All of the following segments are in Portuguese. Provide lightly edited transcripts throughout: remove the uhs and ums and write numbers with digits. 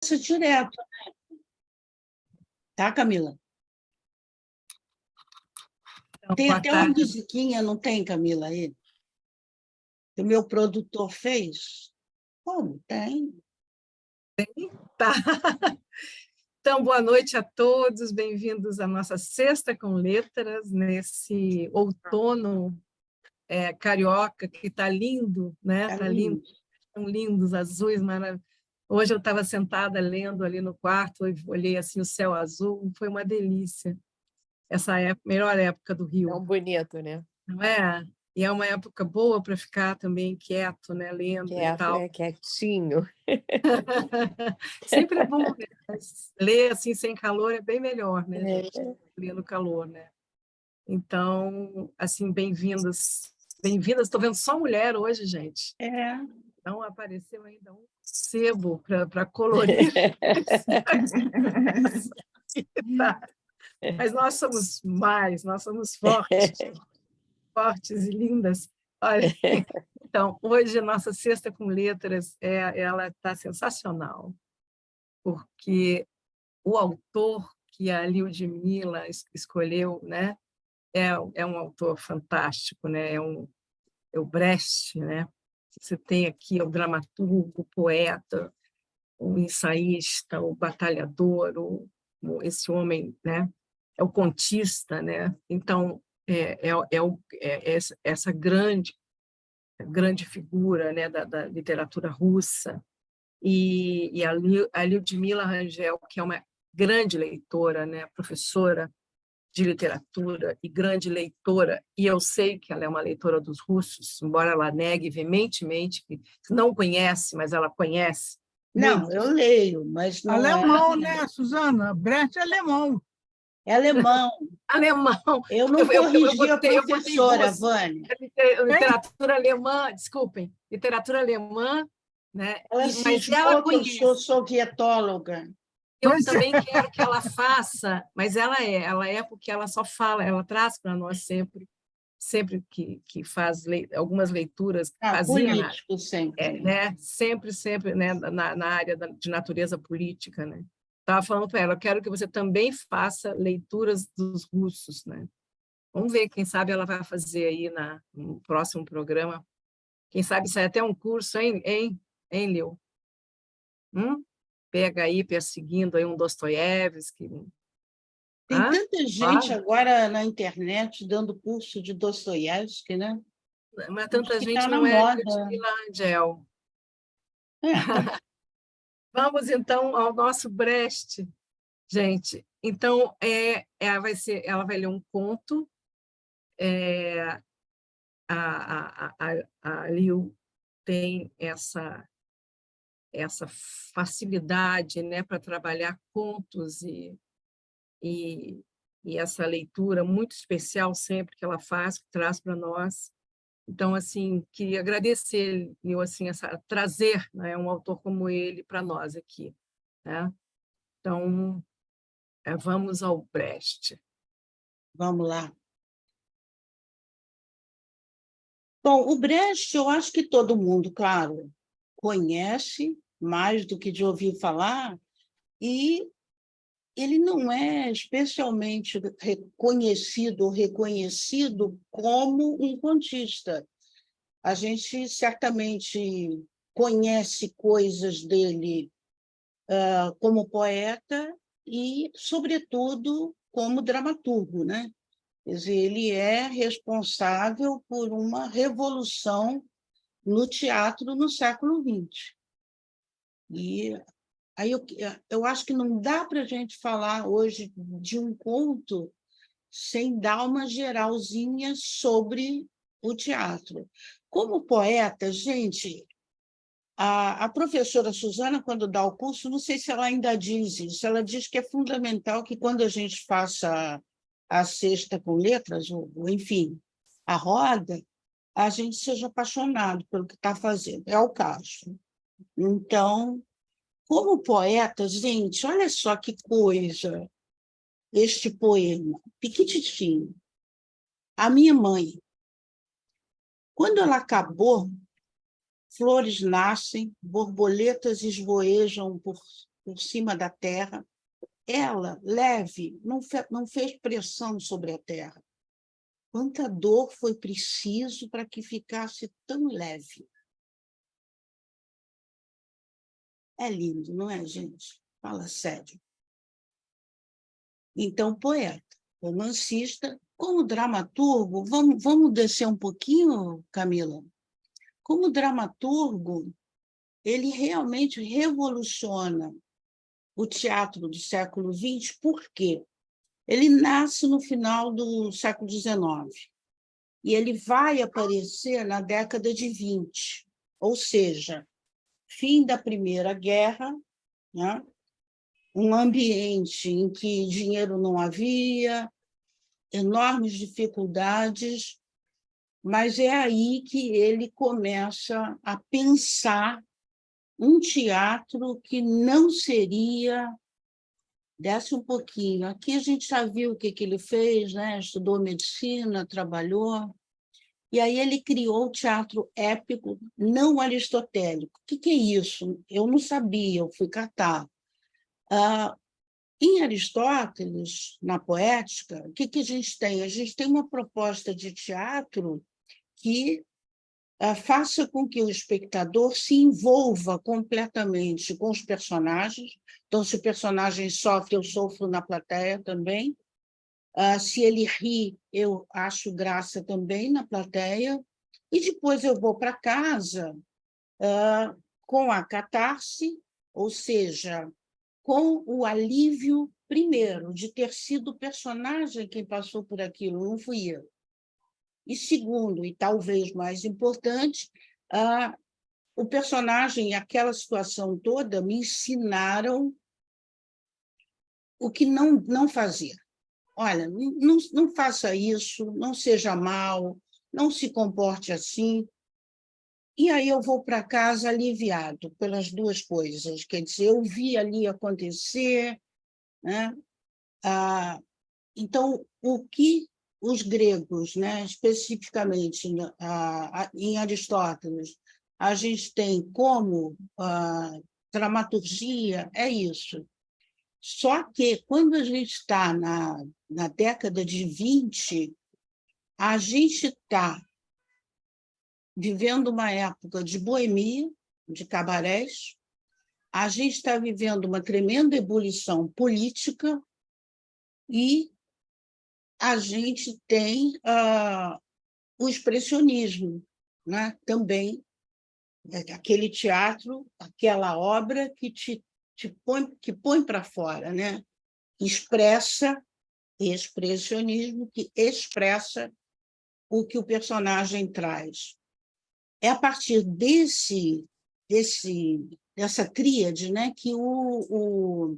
passa direto, tá, Camila? Então, Tem boa até uma tarde. musiquinha, não tem, Camila, aí? Que o meu produtor fez? Como? Tem. Tá. Então, boa noite a todos, bem-vindos à nossa Sexta com Letras, nesse outono carioca, que está lindo, né? Tá Está lindo. lindo, tão lindos, azuis, maravilhosos. Hoje eu estava sentada lendo ali no quarto, e olhei assim o céu azul, foi uma delícia. Essa época, melhor época do Rio. Tão bonito, né? Não é? E é uma época boa para ficar também quieto, né? Lendo e tal. Quietinho. Sempre é bom, né? Mas ler assim sem calor é bem melhor, né? É. Gente? Ler no calor, né? Então, assim, bem-vindas. Bem-vindas. Estou vendo só mulher hoje, gente. É. Então, apareceu ainda um sebo para colorir. Tá. Mas nós somos mais, nós somos fortes, fortes e lindas. Olha, então, hoje a nossa Sexta com Letras, ela está sensacional, porque o autor que a Lyudmila escolheu, né, é um autor fantástico, né, é o Brecht, né? Você tem aqui o dramaturgo, o poeta, o ensaísta, o batalhador, esse homem, né, é o contista, né? Então essa grande figura, né, da literatura russa. E a Lyudmila Rangel, que é uma grande leitora, né, professora de literatura e grande leitora, e eu sei que ela é uma leitora dos russos, embora ela negue veementemente que não conhece, mas ela conhece. Não, muito. eu leio, mas não Alemão, é... né, Suzana? Brecht é alemão. É alemão. Alemão. Eu não corrigi a botei professora, duas. Vânia. Literatura alemã, desculpem, literatura alemã, né? Ela Mas ela cismou que eu sou conhece. sovietóloga. Eu Pois é. também quero que ela faça, mas ela é porque ela só fala, ela traz para nós sempre que faz algumas leituras, fazia Político sempre. né? Sempre, né? na área de natureza política, né? Estava falando para ela, eu quero que você também faça leituras dos russos, né? Vamos ver, quem sabe ela vai fazer aí no próximo programa. Quem sabe sai até um curso, hein, Liu? Pega aí, perseguindo aí um Dostoiévski. Tem tanta gente Claro. agora na internet dando curso de Dostoiévski, né? Mas tanta Acho que gente tá na não é moda. Lyudmila Rangel. Tá. Vamos, então, ao nosso Brecht, gente. Então, ela vai ler um conto. A Liu tem essa facilidade, né, para trabalhar contos e essa leitura muito especial sempre que ela faz, que traz para nós. Então, assim, queria agradecer, Liu, assim, trazer, né, um autor como ele para nós aqui, né? Então, vamos ao Brecht. Vamos lá. Bom, o Brecht, eu acho que todo mundo, claro, conhece, mais do que de ouvir falar, e ele não é especialmente reconhecido ou reconhecido como um contista. A gente certamente conhece coisas dele como poeta e, sobretudo, como dramaturgo, né? Quer dizer, ele é responsável por uma revolução no teatro no século XX. E aí eu acho que não dá para a gente falar hoje de um conto sem dar uma geralzinha sobre o teatro. Como poeta, gente, a professora Suzana, quando dá o curso, não sei se ela ainda diz isso, ela diz que é fundamental que, quando a gente faça a Sexta com Letras, ou enfim, a roda, a gente seja apaixonado pelo que está fazendo. É o caso. Então, como poeta, gente, olha só que coisa, este poema, piquititinho. A minha mãe, quando ela acabou, flores nascem, borboletas esvoejam por cima da terra. Ela, leve, não fez pressão sobre a terra. Quanta dor foi preciso para que ficasse tão leve. É lindo, não é, gente? Fala sério. Então, poeta, romancista, como dramaturgo, vamos descer um pouquinho, Camila? Como dramaturgo, ele realmente revoluciona o teatro do século XX, por quê? Ele nasce no final do século XIX e ele vai aparecer na década de 20, ou seja, fim da Primeira Guerra, né? Um ambiente em que dinheiro não havia, enormes dificuldades, mas é aí que ele começa a pensar um teatro que não seria... Desce um pouquinho. Aqui a gente já viu o que ele fez, né? Estudou medicina, trabalhou, e aí ele criou o teatro épico não aristotélico. O que é isso? Eu não sabia, eu fui catar. Em Aristóteles, na Poética, o que a gente tem? A gente tem uma proposta de teatro que faça com que o espectador se envolva completamente com os personagens. Então, se o personagem sofre, eu sofro na plateia também. Se ele ri, eu acho graça também na plateia. E depois eu vou para casa com a catarse, ou seja, com o alívio, primeiro, de ter sido o personagem quem passou por aquilo, não fui eu. E segundo, e talvez mais importante, o personagem e aquela situação toda me ensinaram o que não fazer. Olha, não faça isso, não seja mal, não se comporte assim. E aí eu vou para casa aliviado pelas duas coisas. Quer dizer, eu vi ali acontecer, né? Então, o que os gregos, né, especificamente em Aristóteles, a gente tem como dramaturgia, é isso. Só que, quando a gente está na década de 20, a gente está vivendo uma época de boemia, de cabarés, a gente está vivendo uma tremenda ebulição política e a gente tem o expressionismo, né? Também, aquele teatro, aquela obra que põe para fora, né? Expressa, expressionismo, que expressa o que o personagem traz. É a partir dessa tríade, né, que o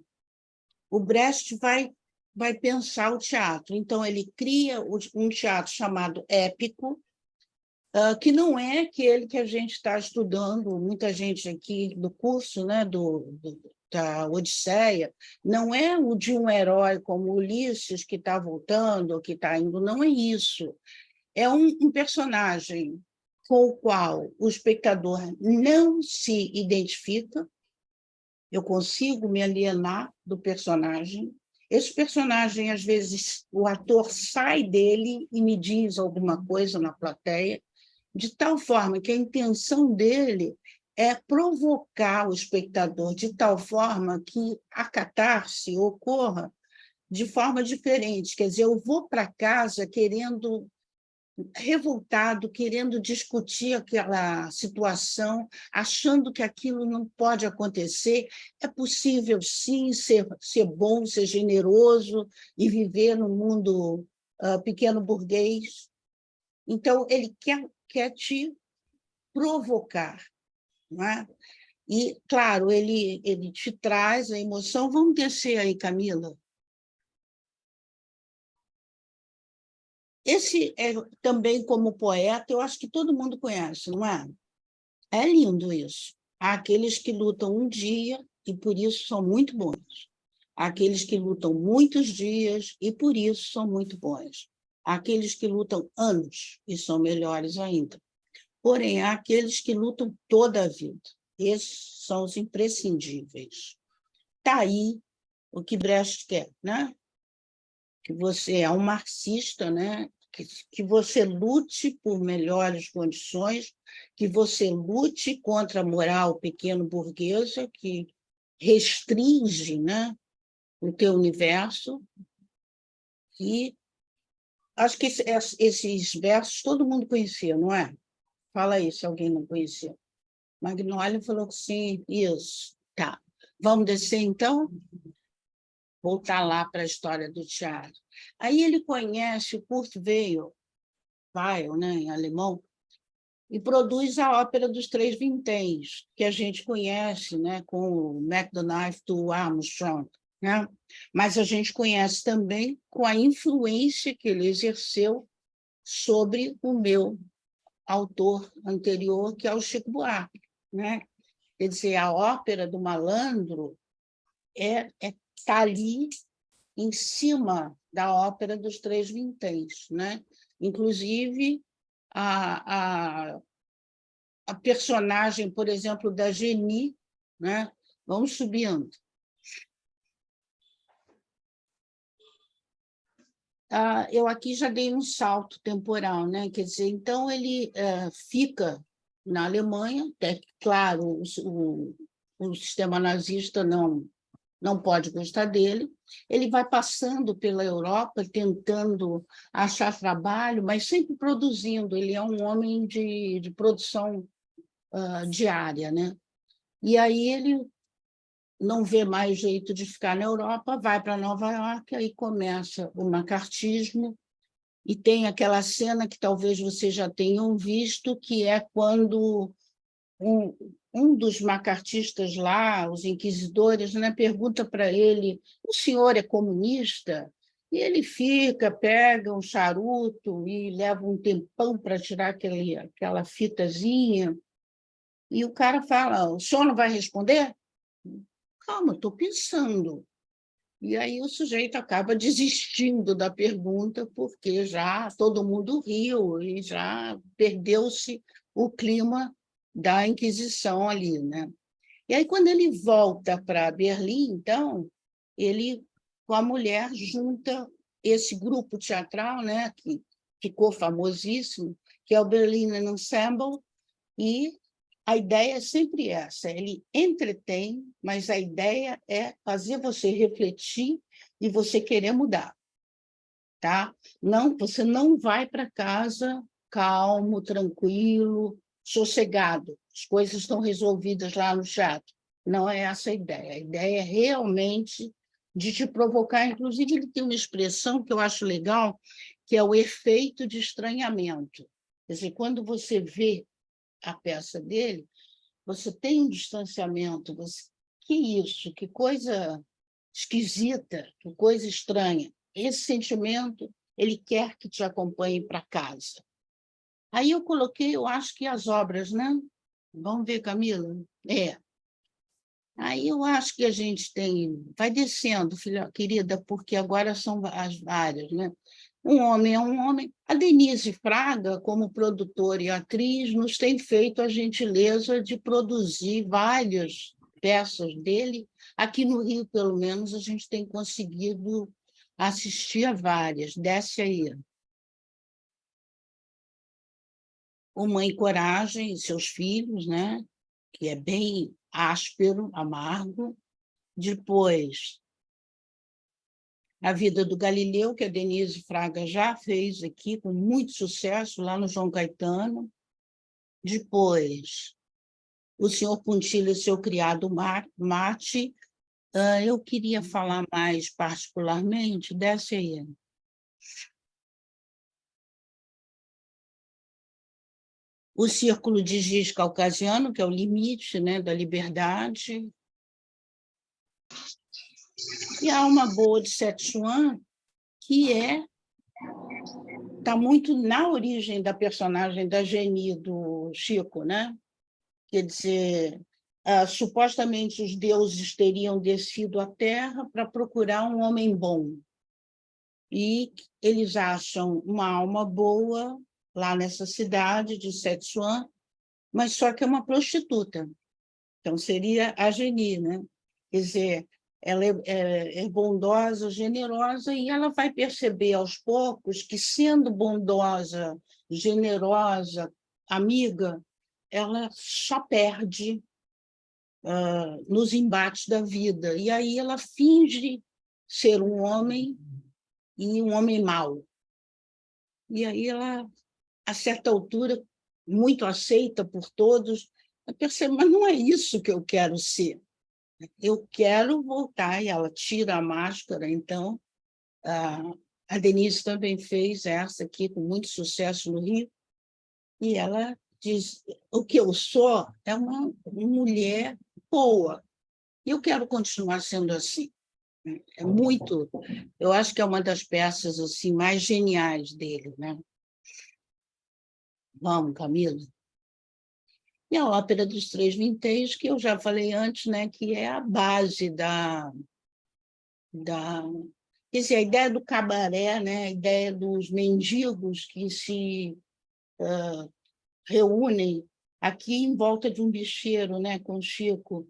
Brecht vai pensar o teatro. Então, ele cria um teatro chamado épico, que não é aquele que a gente está estudando, muita gente aqui do curso, né, da Odisseia, não é o de um herói como Ulisses, que está voltando, ou que está indo, não é isso. É um personagem com o qual o espectador não se identifica, eu consigo me alienar do personagem. Esse personagem, às vezes, o ator sai dele e me diz alguma coisa na plateia, de tal forma que a intenção dele é provocar o espectador, de tal forma que a catarse ocorra de forma diferente. Quer dizer, eu vou para casa querendo... revoltado, querendo discutir aquela situação, achando que aquilo não pode acontecer. É possível, sim, ser bom, ser generoso e viver no mundo pequeno burguês. Então, ele quer te provocar, não é? E, claro, ele te traz a emoção. Vamos descer aí, Camila. Esse é também, como poeta, eu acho que todo mundo conhece, não é? É lindo isso. Há aqueles que lutam um dia e por isso são muito bons. Há aqueles que lutam muitos dias e por isso são muito bons. Há aqueles que lutam anos e são melhores ainda. Porém, há aqueles que lutam toda a vida. Esses são os imprescindíveis. está aí o que Brecht quer, né? Que você é um marxista, né? Que você lute por melhores condições, que você lute contra a moral pequeno-burguesa, que restringe, né, o teu universo. E acho que esses versos todo mundo conhecia, não é? Fala aí se alguém não conhecia. Magnolia falou que sim, isso. Tá. Vamos descer, então? Voltar lá para a história do teatro. Aí ele conhece o Kurt Weill, né, em alemão, e produz a Ópera dos Três Vinténs, que a gente conhece, né, com o Mac the Knife do Armstrong, né? Mas a gente conhece também com a influência que ele exerceu sobre o meu autor anterior, que é o Chico Buarque, né? Quer dizer, a Ópera do Malandro está ali em cima da Ópera dos Três Vinténs, né? Inclusive, a personagem, por exemplo, da Geni, né? Vamos subindo. Eu aqui já dei um salto temporal, né? Quer dizer, então ele fica na Alemanha, claro, o sistema nazista não pode gostar dele, ele vai passando pela Europa tentando achar trabalho, mas sempre produzindo, ele é um homem de produção diária, né? E aí ele não vê mais jeito de ficar na Europa, vai para Nova York, aí começa o macartismo, e tem aquela cena que talvez vocês já tenham visto, que é quando um dos macartistas lá, os inquisidores, né, pergunta para ele: o senhor é comunista? E ele pega um charuto e leva um tempão para tirar aquela fitazinha, e o cara fala: o senhor não vai responder? Calma, estou pensando. E aí o sujeito acaba desistindo da pergunta, porque já todo mundo riu e já perdeu-se o clima da Inquisição ali, né? E aí, quando ele volta para Berlim, então, ele, com a mulher, junta esse grupo teatral, né, que ficou famosíssimo, que é o Berliner Ensemble, e a ideia é sempre essa, ele entretém, mas a ideia é fazer você refletir e você querer mudar, tá? Não, você não vai para casa calmo, tranquilo, sossegado, as coisas estão resolvidas lá no teatro. Não é essa a ideia é realmente de te provocar. Inclusive, ele tem uma expressão que eu acho legal, que é o efeito de estranhamento. Quer dizer, quando você vê a peça dele, você tem um distanciamento, que isso, que coisa esquisita, que coisa estranha. Esse sentimento, ele quer que te acompanhe para casa. Aí eu coloquei, eu acho que as obras, né? Vamos ver, Camila? Aí eu acho que a gente tem... Vai descendo, filha querida, porque agora são as várias, né? Um homem é um homem. A Denise Fraga, como produtora e atriz, nos tem feito a gentileza de produzir várias peças dele. Aqui no Rio, pelo menos, a gente tem conseguido assistir a várias. Desce aí. O Mãe Coragem e seus filhos, né? Que é bem áspero, amargo. Depois, A Vida do Galileu, que a Denise Fraga já fez aqui, com muito sucesso, lá no João Caetano. Depois, O Senhor Puntilha e seu criado Mate. Eu queria falar mais particularmente, desce aí. O Círculo de Giz Caucasiano, que é o limite, né, da liberdade. E a Alma Boa de Sichuan, que está muito na origem da personagem da Geni, do Chico, né? Quer dizer, supostamente os deuses teriam descido à Terra para procurar um homem bom. E eles acham uma alma boa lá nessa cidade de Sichuan, mas só que é uma prostituta. Então, seria a Geni, né? Quer dizer, ela é bondosa, generosa, e ela vai perceber aos poucos que, sendo bondosa, generosa, amiga, ela só perde nos embates da vida. E aí ela finge ser um homem e um homem mau. E aí ela, a certa altura, muito aceita por todos, ela percebe, mas não é isso que eu quero ser. Eu quero voltar, e ela tira a máscara. Então, a Denise também fez essa aqui, com muito sucesso no Rio, e ela diz, o que eu sou é uma mulher boa, e eu quero continuar sendo assim. É muito, eu acho que é uma das peças assim, mais geniais dele, né? Vamos, Camila? E a Ópera dos Três Vinténs, que eu já falei antes, né, que é a base quer dizer, a ideia do cabaré, né, a ideia dos mendigos que se reúnem aqui em volta de um bicheiro, né, com Chico,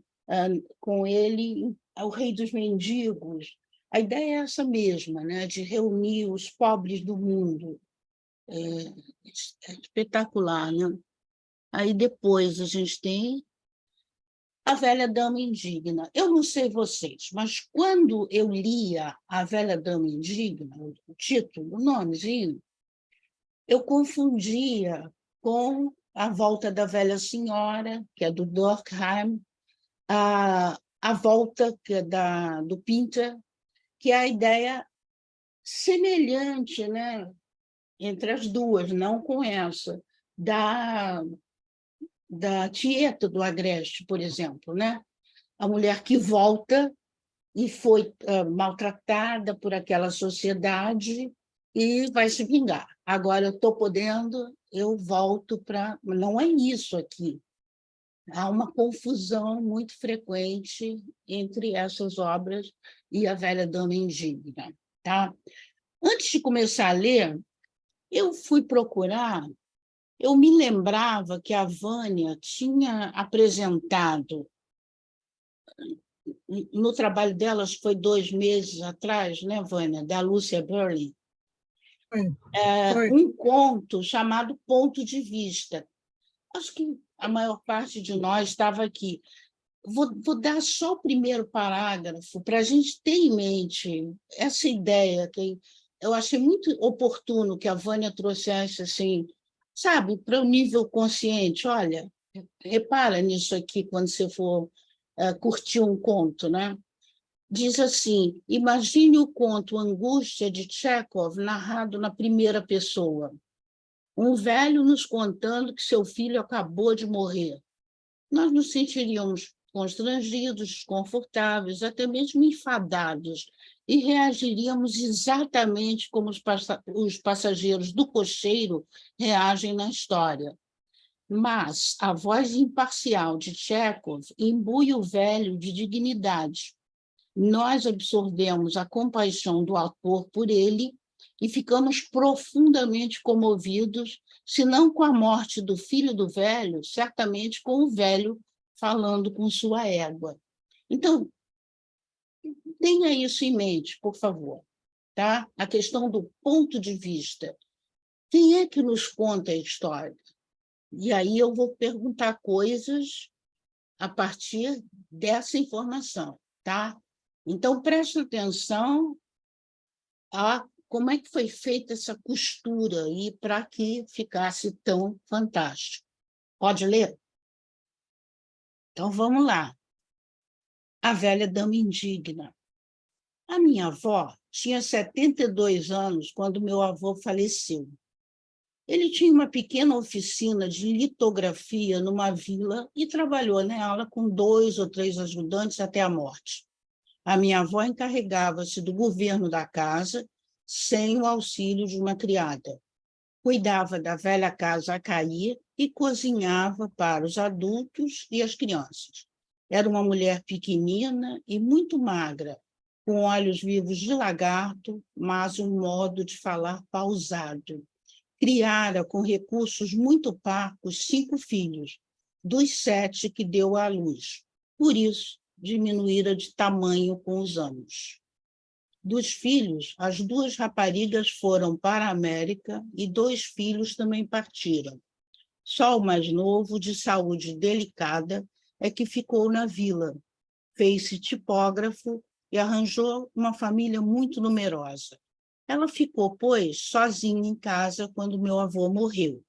com ele, o rei dos mendigos. A ideia é essa mesma, né, de reunir os pobres do mundo. É espetacular, né? Aí depois a gente tem A Velha Dama Indigna. Eu não sei vocês, mas quando eu lia A Velha Dama Indigna, o título, o nomezinho, eu confundia com A Volta da Velha Senhora, que é do Durkheim, a Volta, que é do Pinter, que é a ideia semelhante, né, entre as duas, não com essa, da Tieta do Agreste, por exemplo, né? A mulher que volta e foi maltratada por aquela sociedade e vai se vingar. Agora eu estou podendo, eu volto para... Não é isso aqui. Há uma confusão muito frequente entre essas obras e A Velha Dama Indigna. Tá? Antes de começar a ler, eu fui procurar, eu me lembrava que a Vânia tinha apresentado no trabalho delas, foi 2 meses atrás, né, Vânia, da Lúcia Berlin, Foi. um conto chamado Ponto de Vista. Acho que a maior parte de nós estava aqui. Vou dar só o primeiro parágrafo para a gente ter em mente essa ideia que eu achei muito oportuno que a Vânia trouxesse, assim, sabe, para o nível consciente. Olha, repara nisso aqui quando você for curtir um conto, né? Diz assim: imagine o conto Angústia de Chekhov narrado na primeira pessoa. Um velho nos contando que seu filho acabou de morrer. Nós nos sentiríamos constrangidos, desconfortáveis, até mesmo enfadados, e reagiríamos exatamente como os passageiros do cocheiro reagem na história. Mas a voz imparcial de Chekhov imbui o velho de dignidade. Nós absorvemos a compaixão do autor por ele e ficamos profundamente comovidos, se não com a morte do filho do velho, certamente com o velho falando com sua égua. Então, tenha isso em mente, por favor. Tá? A questão do ponto de vista. Quem é que nos conta a história? E aí eu vou perguntar coisas a partir dessa informação. Tá? Então, preste atenção a como é que foi feita essa costura aí para que ficasse tão fantástico. Pode ler? Então, vamos lá. A Velha Dama Indigna. A minha avó tinha 72 anos quando meu avô faleceu. Ele tinha uma pequena oficina de litografia numa vila e trabalhou nela com 2 ou 3 ajudantes até a morte. A minha avó encarregava-se do governo da casa sem o auxílio de uma criada. Cuidava da velha casa a cair e cozinhava para os adultos e as crianças. Era uma mulher pequenina e muito magra, com olhos vivos de lagarto, mas um modo de falar pausado. Criara, com recursos muito parcos, 5 filhos, dos 7 que deu à luz. Por isso, diminuíra de tamanho com os anos. Dos filhos, as 2 raparigas foram para a América e 2 filhos também partiram. Só o mais novo, de saúde delicada, é que ficou na vila. Fez-se tipógrafo e arranjou uma família muito numerosa. Ela ficou, pois, sozinha em casa quando meu avô morreu.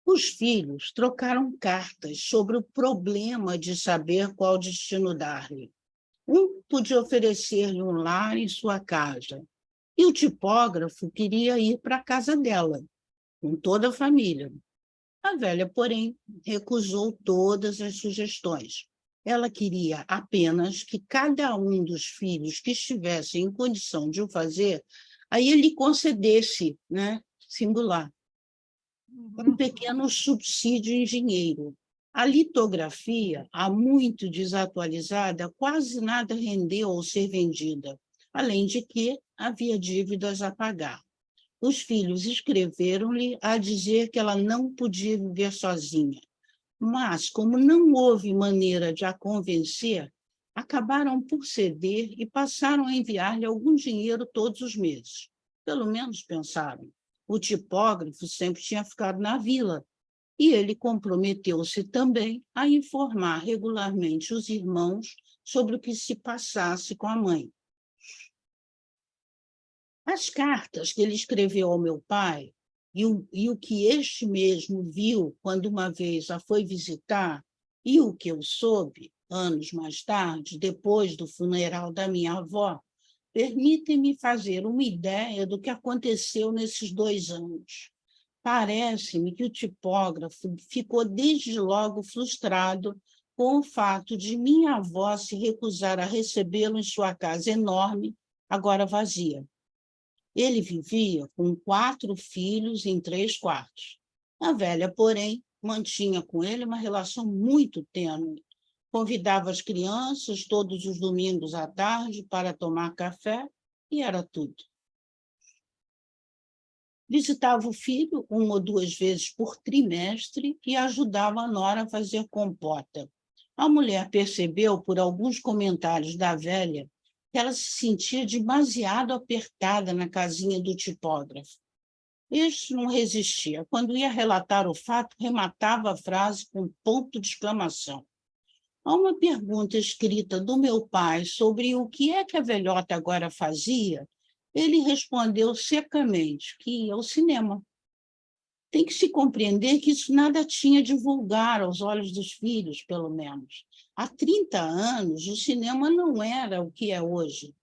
Os filhos trocaram cartas sobre o problema de saber qual destino dar-lhe. Um podia oferecer-lhe um lar em sua casa, e o tipógrafo queria ir para a casa dela, com toda a família. A velha, porém, recusou todas as sugestões. Ela queria apenas que cada um dos filhos que estivesse em condição de o fazer, aí ele concedesse, né, singular, um pequeno subsídio em dinheiro. A litografia, há muito desatualizada, quase nada rendeu ao ser vendida, além de que havia dívidas a pagar. Os filhos escreveram-lhe a dizer que ela não podia viver sozinha, mas, como não houve maneira de a convencer, acabaram por ceder e passaram a enviar-lhe algum dinheiro todos os meses. Pelo menos pensaram. O tipógrafo sempre tinha ficado na vila, e ele comprometeu-se também a informar regularmente os irmãos sobre o que se passasse com a mãe. As cartas que ele escreveu ao meu pai e o que este mesmo viu quando uma vez a foi visitar e o que eu soube, anos mais tarde, depois do funeral da minha avó, permitem-me fazer uma ideia do que aconteceu nesses 2 anos. Parece-me que o tipógrafo ficou desde logo frustrado com o fato de minha avó se recusar a recebê-lo em sua casa enorme, agora vazia. Ele vivia com 4 filhos em 3 quartos. A velha, porém, mantinha com ele uma relação muito tênue. Convidava as crianças todos os domingos à tarde para tomar café e era tudo. Visitava o filho 1 ou 2 vezes por trimestre e ajudava a nora a fazer compota. A mulher percebeu, por alguns comentários da velha, que ela se sentia demasiado apertada na casinha do tipógrafo. Este não resistia. Quando ia relatar o fato, rematava a frase com ponto de exclamação. A uma pergunta escrita do meu pai sobre o que é que a velhota agora fazia, ele respondeu secamente que ia ao cinema. Tem que se compreender que isso nada tinha de vulgar aos olhos dos filhos, pelo menos. Há 30 anos, o cinema não era o que é hoje.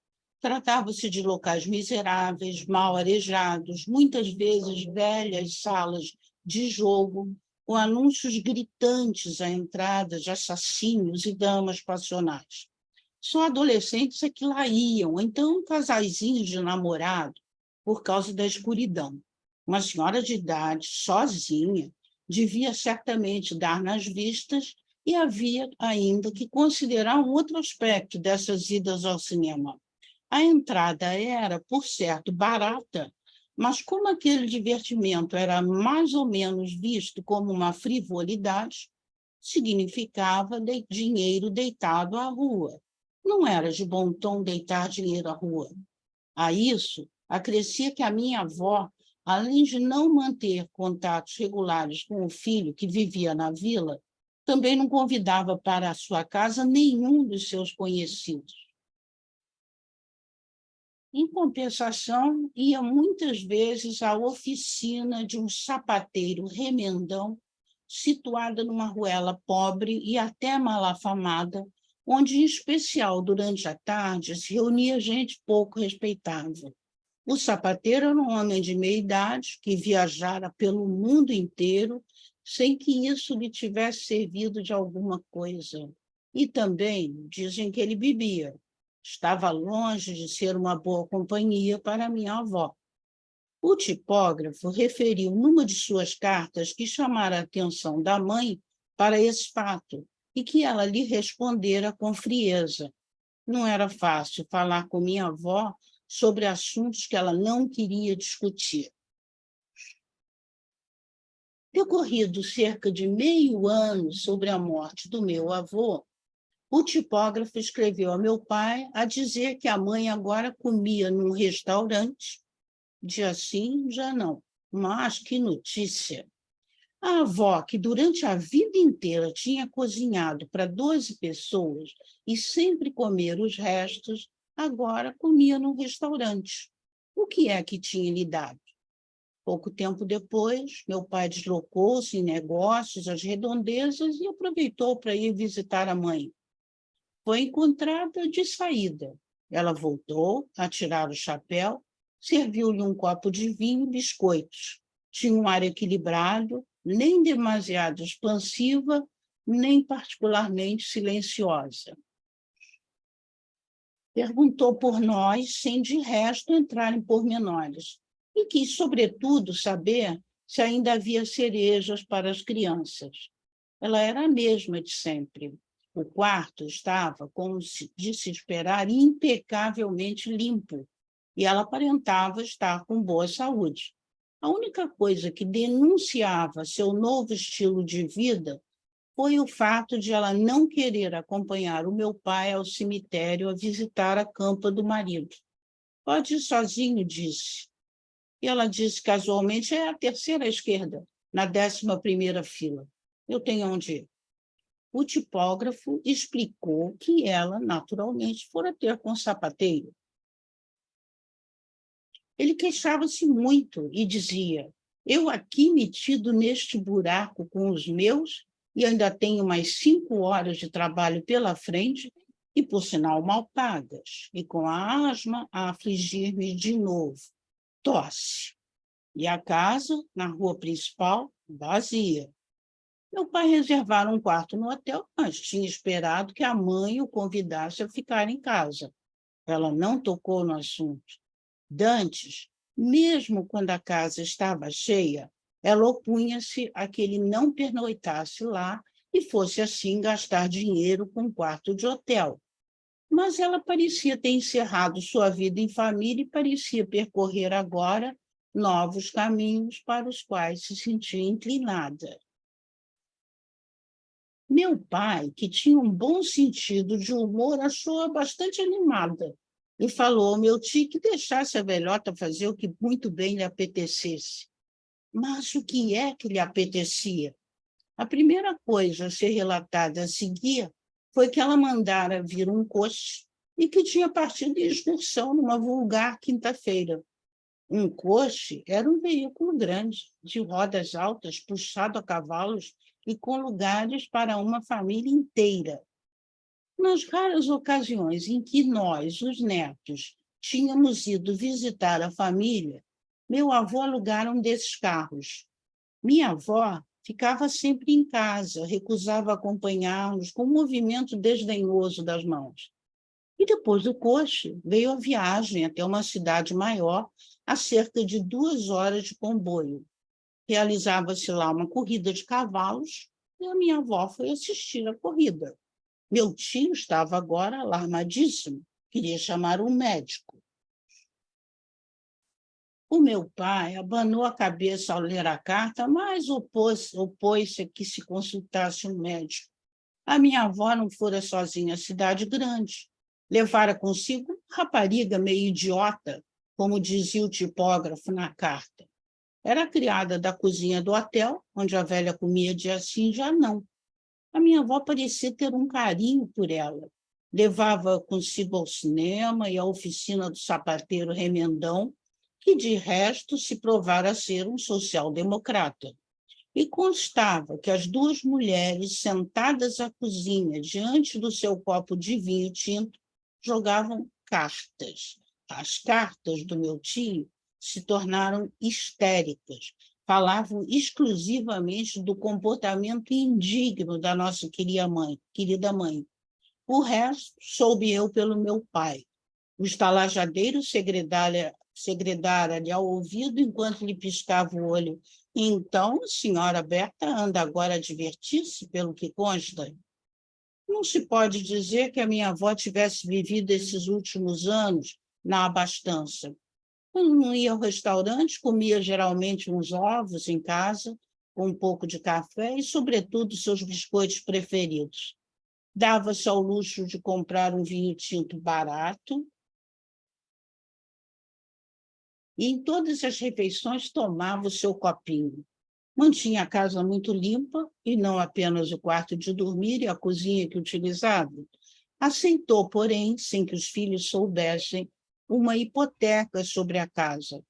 Tratava-se de locais miseráveis, mal arejados, muitas vezes velhas salas de jogo, com anúncios gritantes à entrada de assassinos e damas passionais. Só adolescentes é que lá iam, ou então casaizinhos de namorado, por causa da escuridão. Uma senhora de idade, sozinha, devia certamente dar nas vistas e havia ainda que considerar um outro aspecto dessas idas ao cinema. A entrada era, por certo, barata, mas como aquele divertimento era mais ou menos visto como uma frivolidade, significava dinheiro deitado à rua. Não era de bom tom deitar dinheiro à rua. A isso, acrescia que a minha avó, além de não manter contatos regulares com o filho que vivia na vila, também não convidava para a sua casa nenhum dos seus conhecidos. Em compensação, ia muitas vezes à oficina de um sapateiro remendão, situada numa ruela pobre e até mal afamada, onde, em especial durante a tarde, se reunia gente pouco respeitável. O sapateiro era um homem de meia idade que viajara pelo mundo inteiro sem que isso lhe tivesse servido de alguma coisa. E também dizem que ele bebia. Estava longe de ser uma boa companhia para minha avó. O tipógrafo referiu numa de suas cartas que chamara a atenção da mãe para esse fato e que ela lhe respondera com frieza. Não era fácil falar com minha avó sobre assuntos que ela não queria discutir. Decorrido cerca de meio ano sobre a morte do meu avô, O tipógrafo escreveu a meu pai a dizer que a mãe agora comia num restaurante, dia sim, já não. Mas que notícia! A avó, que durante a vida inteira tinha cozinhado para 12 pessoas e sempre comer os restos, agora comia num restaurante. O que é que tinha lhe dado? Pouco tempo depois, meu pai deslocou-se em negócios às redondezas e aproveitou para ir visitar a mãe. Foi encontrada de saída. Ela voltou a tirar o chapéu, serviu-lhe um copo de vinho e biscoitos. Tinha um ar equilibrado, nem demasiado expansiva, nem particularmente silenciosa. Perguntou por nós, sem de resto entrar em pormenores, e quis, sobretudo, saber se ainda havia cerejas para as crianças. Ela era a mesma de sempre. O quarto estava, como de se esperar, impecavelmente limpo, e ela aparentava estar com boa saúde. A única coisa que denunciava seu novo estilo de vida foi o fato de ela não querer acompanhar o meu pai ao cemitério a visitar a campa do marido. Pode ir sozinho, disse. E ela disse casualmente, é a terceira à esquerda, na 11ª fila. Eu tenho onde ir. O tipógrafo explicou que ela, naturalmente, fora ter com o sapateiro. Ele queixava-se muito e dizia, eu aqui metido neste buraco com os meus e ainda tenho mais 5 horas de trabalho pela frente e, por sinal, mal pagas, e com a asma a afligir-me de novo. Tosse. E a casa, na rua principal, vazia. Meu pai reservara um quarto no hotel, mas tinha esperado que a mãe o convidasse a ficar em casa. Ela não tocou no assunto. Dantes, mesmo quando a casa estava cheia, ela opunha-se a que ele não pernoitasse lá e fosse assim gastar dinheiro com um quarto de hotel. Mas ela parecia ter encerrado sua vida em família e parecia percorrer agora novos caminhos para os quais se sentia inclinada. Meu pai, que tinha um bom sentido de humor, achou-a bastante animada e falou ao meu tio que deixasse a velhota fazer o que muito bem lhe apetecesse. Mas o que é que lhe apetecia? A primeira coisa a ser relatada a seguir foi que ela mandara vir um coche e que tinha partido em excursão numa vulgar quinta-feira. Um coche era um veículo grande, de rodas altas, puxado a cavalos e com lugares para uma família inteira. Nas raras ocasiões em que nós, os netos, tínhamos ido visitar a família, meu avô alugara um desses carros. Minha avó ficava sempre em casa, recusava acompanhar-nos com um movimento desdenhoso das mãos. E depois do coche, veio a viagem até uma cidade maior, a cerca de 2 horas de comboio. Realizava-se lá uma corrida de cavalos e a minha avó foi assistir à corrida. Meu tio estava agora alarmadíssimo, queria chamar um médico. O meu pai abanou a cabeça ao ler a carta, mas opôs-se a que se consultasse um médico. A minha avó não fora sozinha à cidade grande. Levara consigo uma rapariga meio idiota, como dizia o tipógrafo na carta. Era a criada da cozinha do hotel, onde a velha comia dia sim, dia não. A minha avó parecia ter um carinho por ela. Levava consigo ao cinema e à oficina do sapateiro Remendão, que de resto se provara ser um social-democrata. E constava que as 2 mulheres sentadas à cozinha, diante do seu copo de vinho tinto, jogavam cartas. As cartas do meu tio se tornaram histéricas, falavam exclusivamente do comportamento indigno da nossa querida mãe. O resto soube eu pelo meu pai. O estalajadeiro segredara-lhe ao ouvido enquanto lhe piscava o olho. Então, senhora Berta anda agora a divertir-se, pelo que consta. Não se pode dizer que a minha avó tivesse vivido esses últimos anos na abastança. Quando não ia ao restaurante, comia geralmente uns ovos em casa, com um pouco de café e, sobretudo, seus biscoitos preferidos. dava-se ao luxo de comprar um vinho tinto barato, e em todas as refeições tomava o seu copinho. Mantinha a casa muito limpa, e não apenas o quarto de dormir e a cozinha que utilizava. Aceitou, porém, sem que os filhos soubessem, uma hipoteca sobre a casa.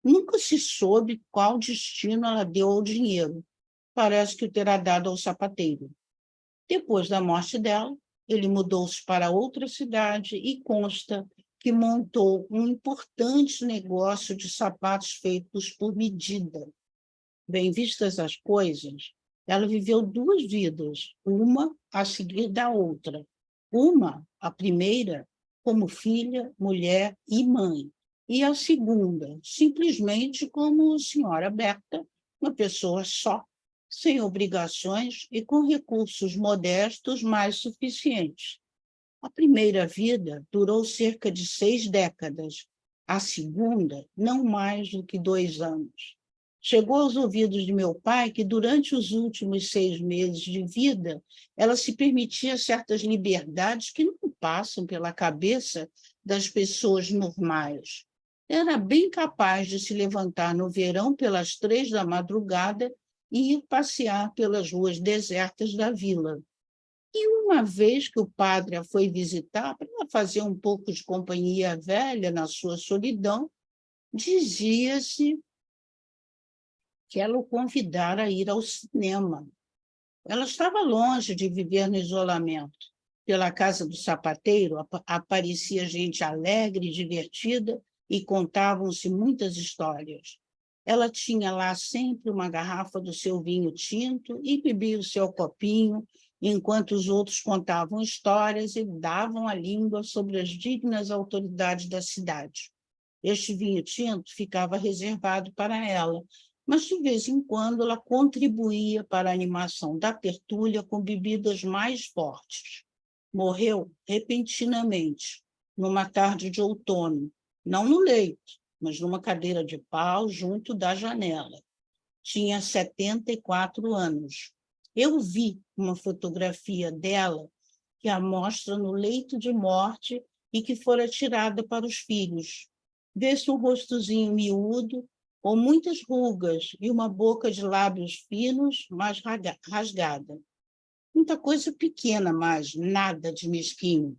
Nunca se soube qual destino ela deu ao dinheiro. Parece que o terá dado ao sapateiro. Depois da morte dela, ele mudou-se para outra cidade e consta que montou um importante negócio de sapatos feitos por medida. Bem vistas as coisas, ela viveu 2 vidas, uma a seguir da outra. Uma, a primeira, como filha, mulher e mãe. E a segunda, simplesmente como senhora Berta, uma pessoa só, sem obrigações e com recursos modestos mais suficientes. A primeira vida durou cerca de 6 décadas, a segunda, não mais do que 2 anos. Chegou aos ouvidos de meu pai que, durante os últimos 6 meses de vida, ela se permitia certas liberdades que não passam pela cabeça das pessoas normais. Era bem capaz de se levantar no verão pelas 3 da madrugada e ir passear pelas ruas desertas da vila. E uma vez que o padre a foi visitar para fazer um pouco de companhia à velha na sua solidão, dizia-se que ela o convidara a ir ao cinema. Ela estava longe de viver no isolamento. Pela casa do sapateiro aparecia gente alegre e divertida e contavam-se muitas histórias. Ela tinha lá sempre uma garrafa do seu vinho tinto e bebia o seu copinho, enquanto os outros contavam histórias e davam a língua sobre as dignas autoridades da cidade. Este vinho tinto ficava reservado para ela, mas de vez em quando ela contribuía para a animação da tertúlia com bebidas mais fortes. Morreu repentinamente, numa tarde de outono, não no leito, mas numa cadeira de pau junto da janela. Tinha 74 anos. Eu vi uma fotografia dela que a mostra no leito de morte e que fora tirada para os filhos. Vê-se um rostozinho miúdo, com muitas rugas e uma boca de lábios finos, mas rasgada. Muita coisa pequena, mas nada de mesquinho.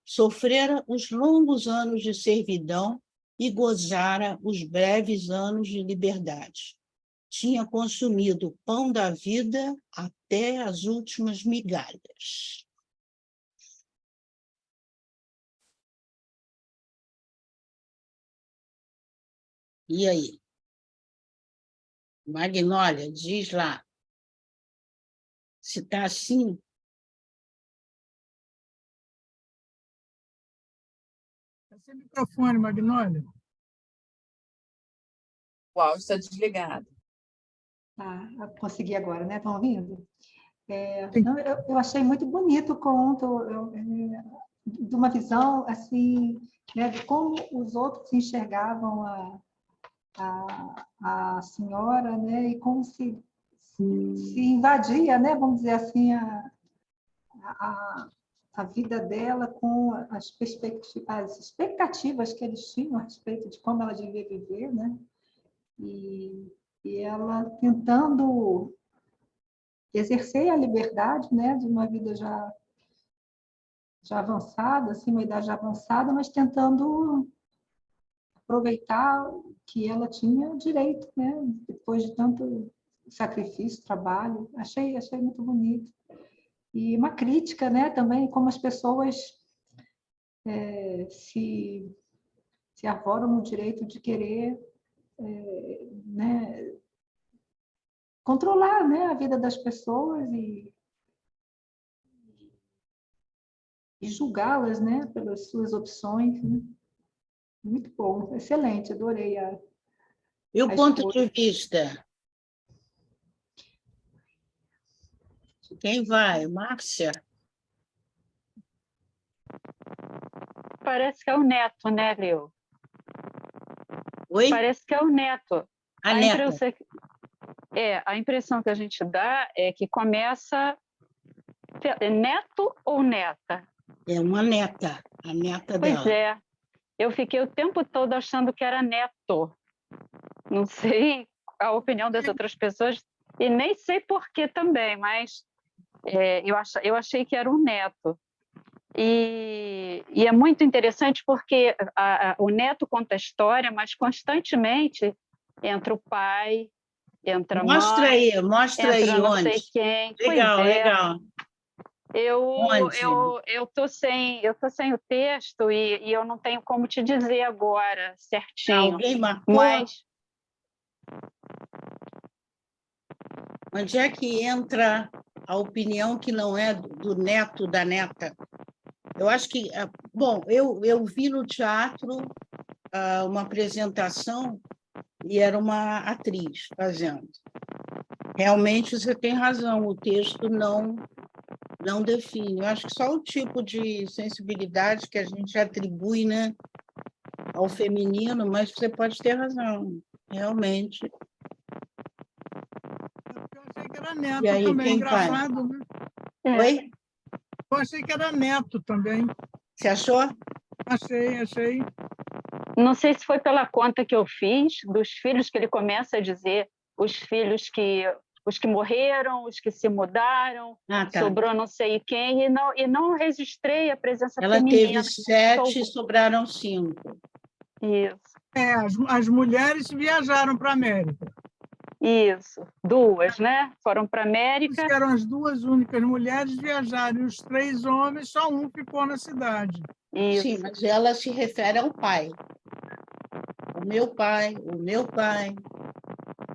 Sofrera os longos anos de servidão e gozara os breves anos de liberdade. Tinha consumido o pão da vida até as últimas migalhas. E aí? Magnólia, diz lá. Se está assim... Esse microfone, Magnólia. O áudio está desligado. Consegui agora, né? Estão ouvindo? Eu achei muito bonito o conto, de uma visão assim, né, de como os outros enxergavam a senhora, né, e como se invadia, né, vamos dizer assim, a vida dela com as expectativas que eles tinham a respeito de como ela devia viver, né? E ela tentando exercer a liberdade, né, de uma vida já avançada, assim, uma idade já avançada, mas tentando aproveitar que ela tinha direito, né, depois de tanto sacrifício, trabalho. Achei muito bonito. E uma crítica, né, também, como as pessoas se arvoram no direito de querer né, controlar, né, a vida das pessoas e julgá-las, né, pelas suas opções. Né? Muito bom, excelente, adorei E o ponto de vista? Quem vai? Márcia? Parece que é o neto, né, Leo? Oi? Parece que é o neto. A neta. A impressão que a gente dá é que começa Neto ou neta? É uma neta, a neta Pois dela. é. Eu fiquei o tempo todo achando que era neto. Não sei a opinião das outras pessoas e nem sei por que também, mas eu achei que era um neto. E é muito interessante porque o neto conta a história, mas constantemente entra o pai, entra a mãe, Mostra aí entra não sei onde. quem. Legal, Pois é, legal. Onde? eu tô sem o texto e eu não tenho como te dizer agora certinho. Alguém marcou? Mas Onde é que entra a opinião que não é do neto, da neta? Eu acho que... Bom, eu vi no teatro uma apresentação e era uma atriz fazendo. Realmente você tem razão, o texto não define. Eu acho que só o tipo de sensibilidade que a gente atribui, né, ao feminino, mas você pode ter razão, realmente. Eu achei que era neto E aí, também, quem engraçado, né? Oi? Eu achei que era neto também. Você achou? Achei. não sei se foi pela conta que eu fiz dos filhos que ele começa a dizer, os que morreram, os que se mudaram, Ah, tá. sobrou não sei quem, e não registrei a presença Ela feminina. teve 7 e sobraram 5. Isso, As mulheres viajaram para a América. isso. 2, né? Foram para a As América. que eram as 2 únicas mulheres viajaram, e os 3 homens, só um ficou na cidade. Isso. Sim, mas ela se refere ao pai. O meu pai,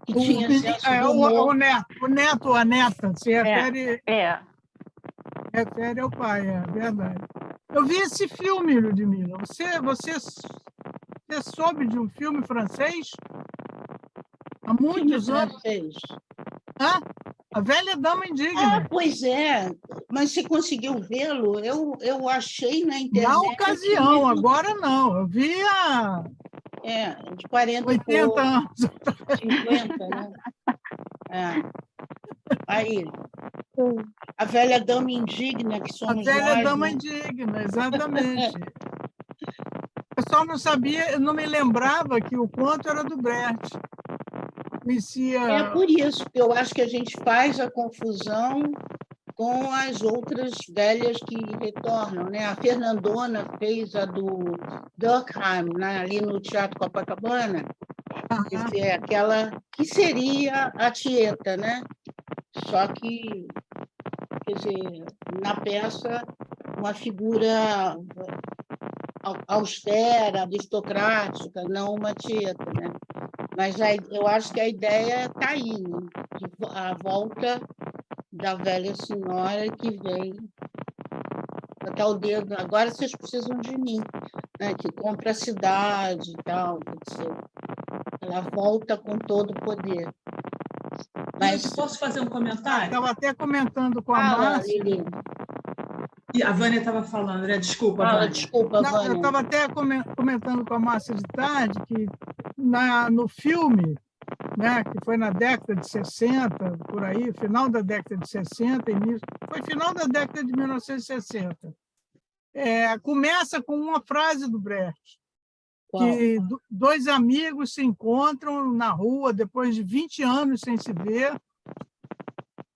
que tinha senso do humor. O neto ou a neta se refere, É. refere ao pai, é verdade. Eu vi esse filme, Ludmila. Você soube de um filme francês? Há muitos Filme anos. francês. Hã? A Velha Dama Indigna. Pois é, mas você conseguiu vê-lo? Eu achei na internet. Na ocasião, agora não. Eu vi há de 40 e 80 pouco, anos. 50, né? Aí, a velha dama indigna que A somos Velha nós, Dama né? Indigna, exatamente. Eu só não sabia, eu não me lembrava que o conto era do Brecht. Conhecia. É por isso que eu acho que a gente faz a confusão com as outras velhas que retornam, né? A Fernandona fez a do Durkheim, né? Ali no Teatro Copacabana, quer dizer, aquela que seria a Tieta, né? Só que, quer dizer, na peça, uma figura austera, aristocrática, não uma Tieta, né? Mas eu acho que a ideia está aí, né? A volta da velha senhora que vem botar o dedo. Agora vocês precisam de mim, né? Que compra a cidade e tal. Ela volta com todo o poder. Mas posso fazer um comentário? Estava até comentando com a Fala, Márcia. Lili. A Vânia estava falando, né? Desculpa, Fala, Vânia. desculpa, Não, Vânia. eu estava até comentando com a Márcia de tarde que no filme, né, que foi na década de 60, por aí, final da década de 60, foi final da década de 1960. Começa com uma frase do Brecht, que 2 amigos se encontram na rua depois de 20 anos sem se ver.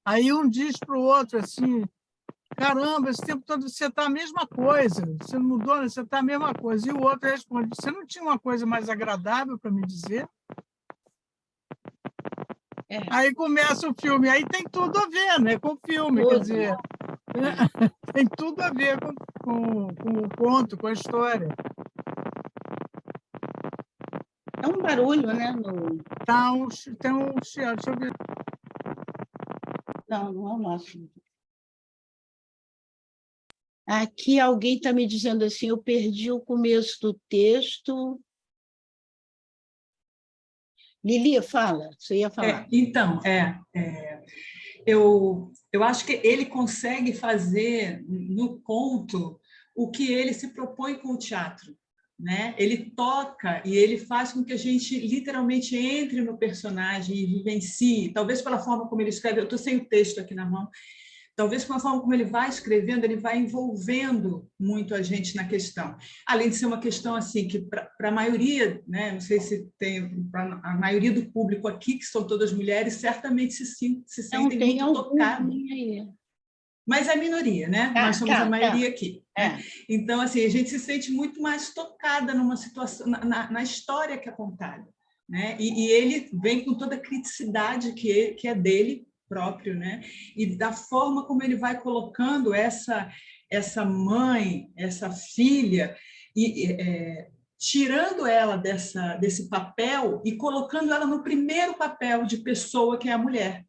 Aí um diz para o outro assim: caramba, esse tempo todo você está a mesma coisa, você não mudou, você está a mesma coisa. E o outro responde: você não tinha uma coisa mais agradável para me dizer? Aí começa o filme, aí tem tudo a ver, né, com o filme, Tudo. quer dizer, tem tudo a ver com o conto, com a história. É um barulho, né? Tem um chiado, deixa eu ver. Não é o nosso. Aqui alguém está me dizendo assim, eu perdi o começo do texto. Lili, fala, você ia falar. Então, eu acho que ele consegue fazer no conto o que ele se propõe com o teatro, né? Ele toca e ele faz com que a gente literalmente entre no personagem e vivencie, talvez pela forma como ele escreve. Eu estou sem o texto aqui na mão, talvez com a forma como ele vai escrevendo, ele vai envolvendo muito a gente na questão. Além de ser uma questão assim que para a maioria, né, não sei se tem, para a maioria do público aqui, que são todas mulheres, certamente se sentem tem muito tocadas. aí. Mas é a minoria, né? Nós somos a maioria aqui. Né? Então, assim, a gente se sente muito mais tocada numa situação, na história que é contada. Né? E ele vem com toda a criticidade que é dele próprio, né? E da forma como ele vai colocando essa mãe, essa filha, tirando ela desse papel e colocando ela no primeiro papel de pessoa, que é a mulher.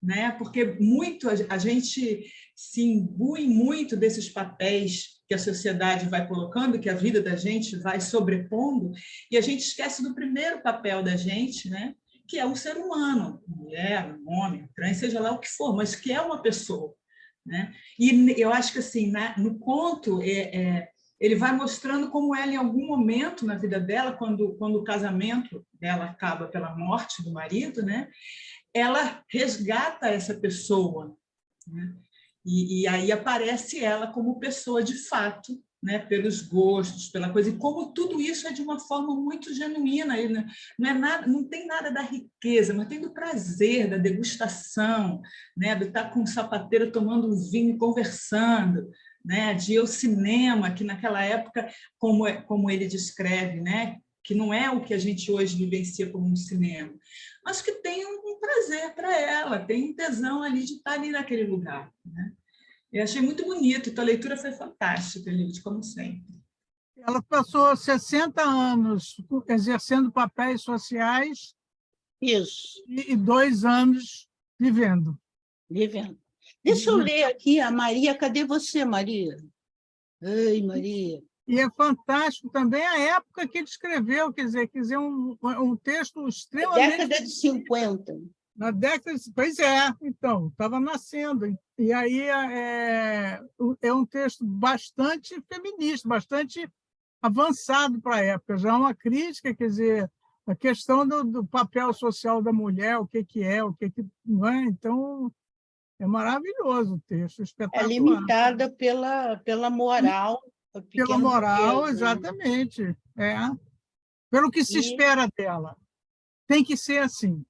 Né? Porque muito a gente se imbui muito desses papéis que a sociedade vai colocando, que a vida da gente vai sobrepondo, e a gente esquece do primeiro papel da gente, né? Que é o ser humano, mulher, homem, trans, seja lá o que for, mas que é uma pessoa. Né? E eu acho que assim, né, no conto ele vai mostrando como ela, em algum momento na vida dela, quando o casamento dela acaba pela morte do marido, né? Ela resgata essa pessoa, né? E aí aparece ela como pessoa de fato, né? Pelos gostos, pela coisa, e como tudo isso é de uma forma muito genuína, não é nada, não tem nada da riqueza, mas tem do prazer, da degustação, né? De estar com um sapateiro tomando um vinho e conversando, né? De ir ao cinema, que naquela época, como ele descreve, né? Que não é o que a gente hoje vivencia como um cinema, mas que tem um prazer para ela, tem um tesão ali de estar ali naquele lugar. Né? Eu achei muito bonito, então a leitura foi fantástica, Lilith, como sempre. Ela passou 60 anos exercendo papéis sociais. Isso. E 2 anos vivendo. Deixa eu ler aqui a Maria. Cadê você, Maria? Ei, Maria. E é fantástico também a época que ele escreveu, quer dizer um texto extremamente... Década de 50. Na década de... Pois é, então, estava nascendo. E aí é um texto bastante feminista, bastante avançado para a época. Já uma crítica, quer dizer, a questão do papel social da mulher, o que é, o que não é. Então, é maravilhoso o texto, espetacular. É limitada pela moral. Pela moral, exatamente. Pelo que se espera dela. Tem que ser assim.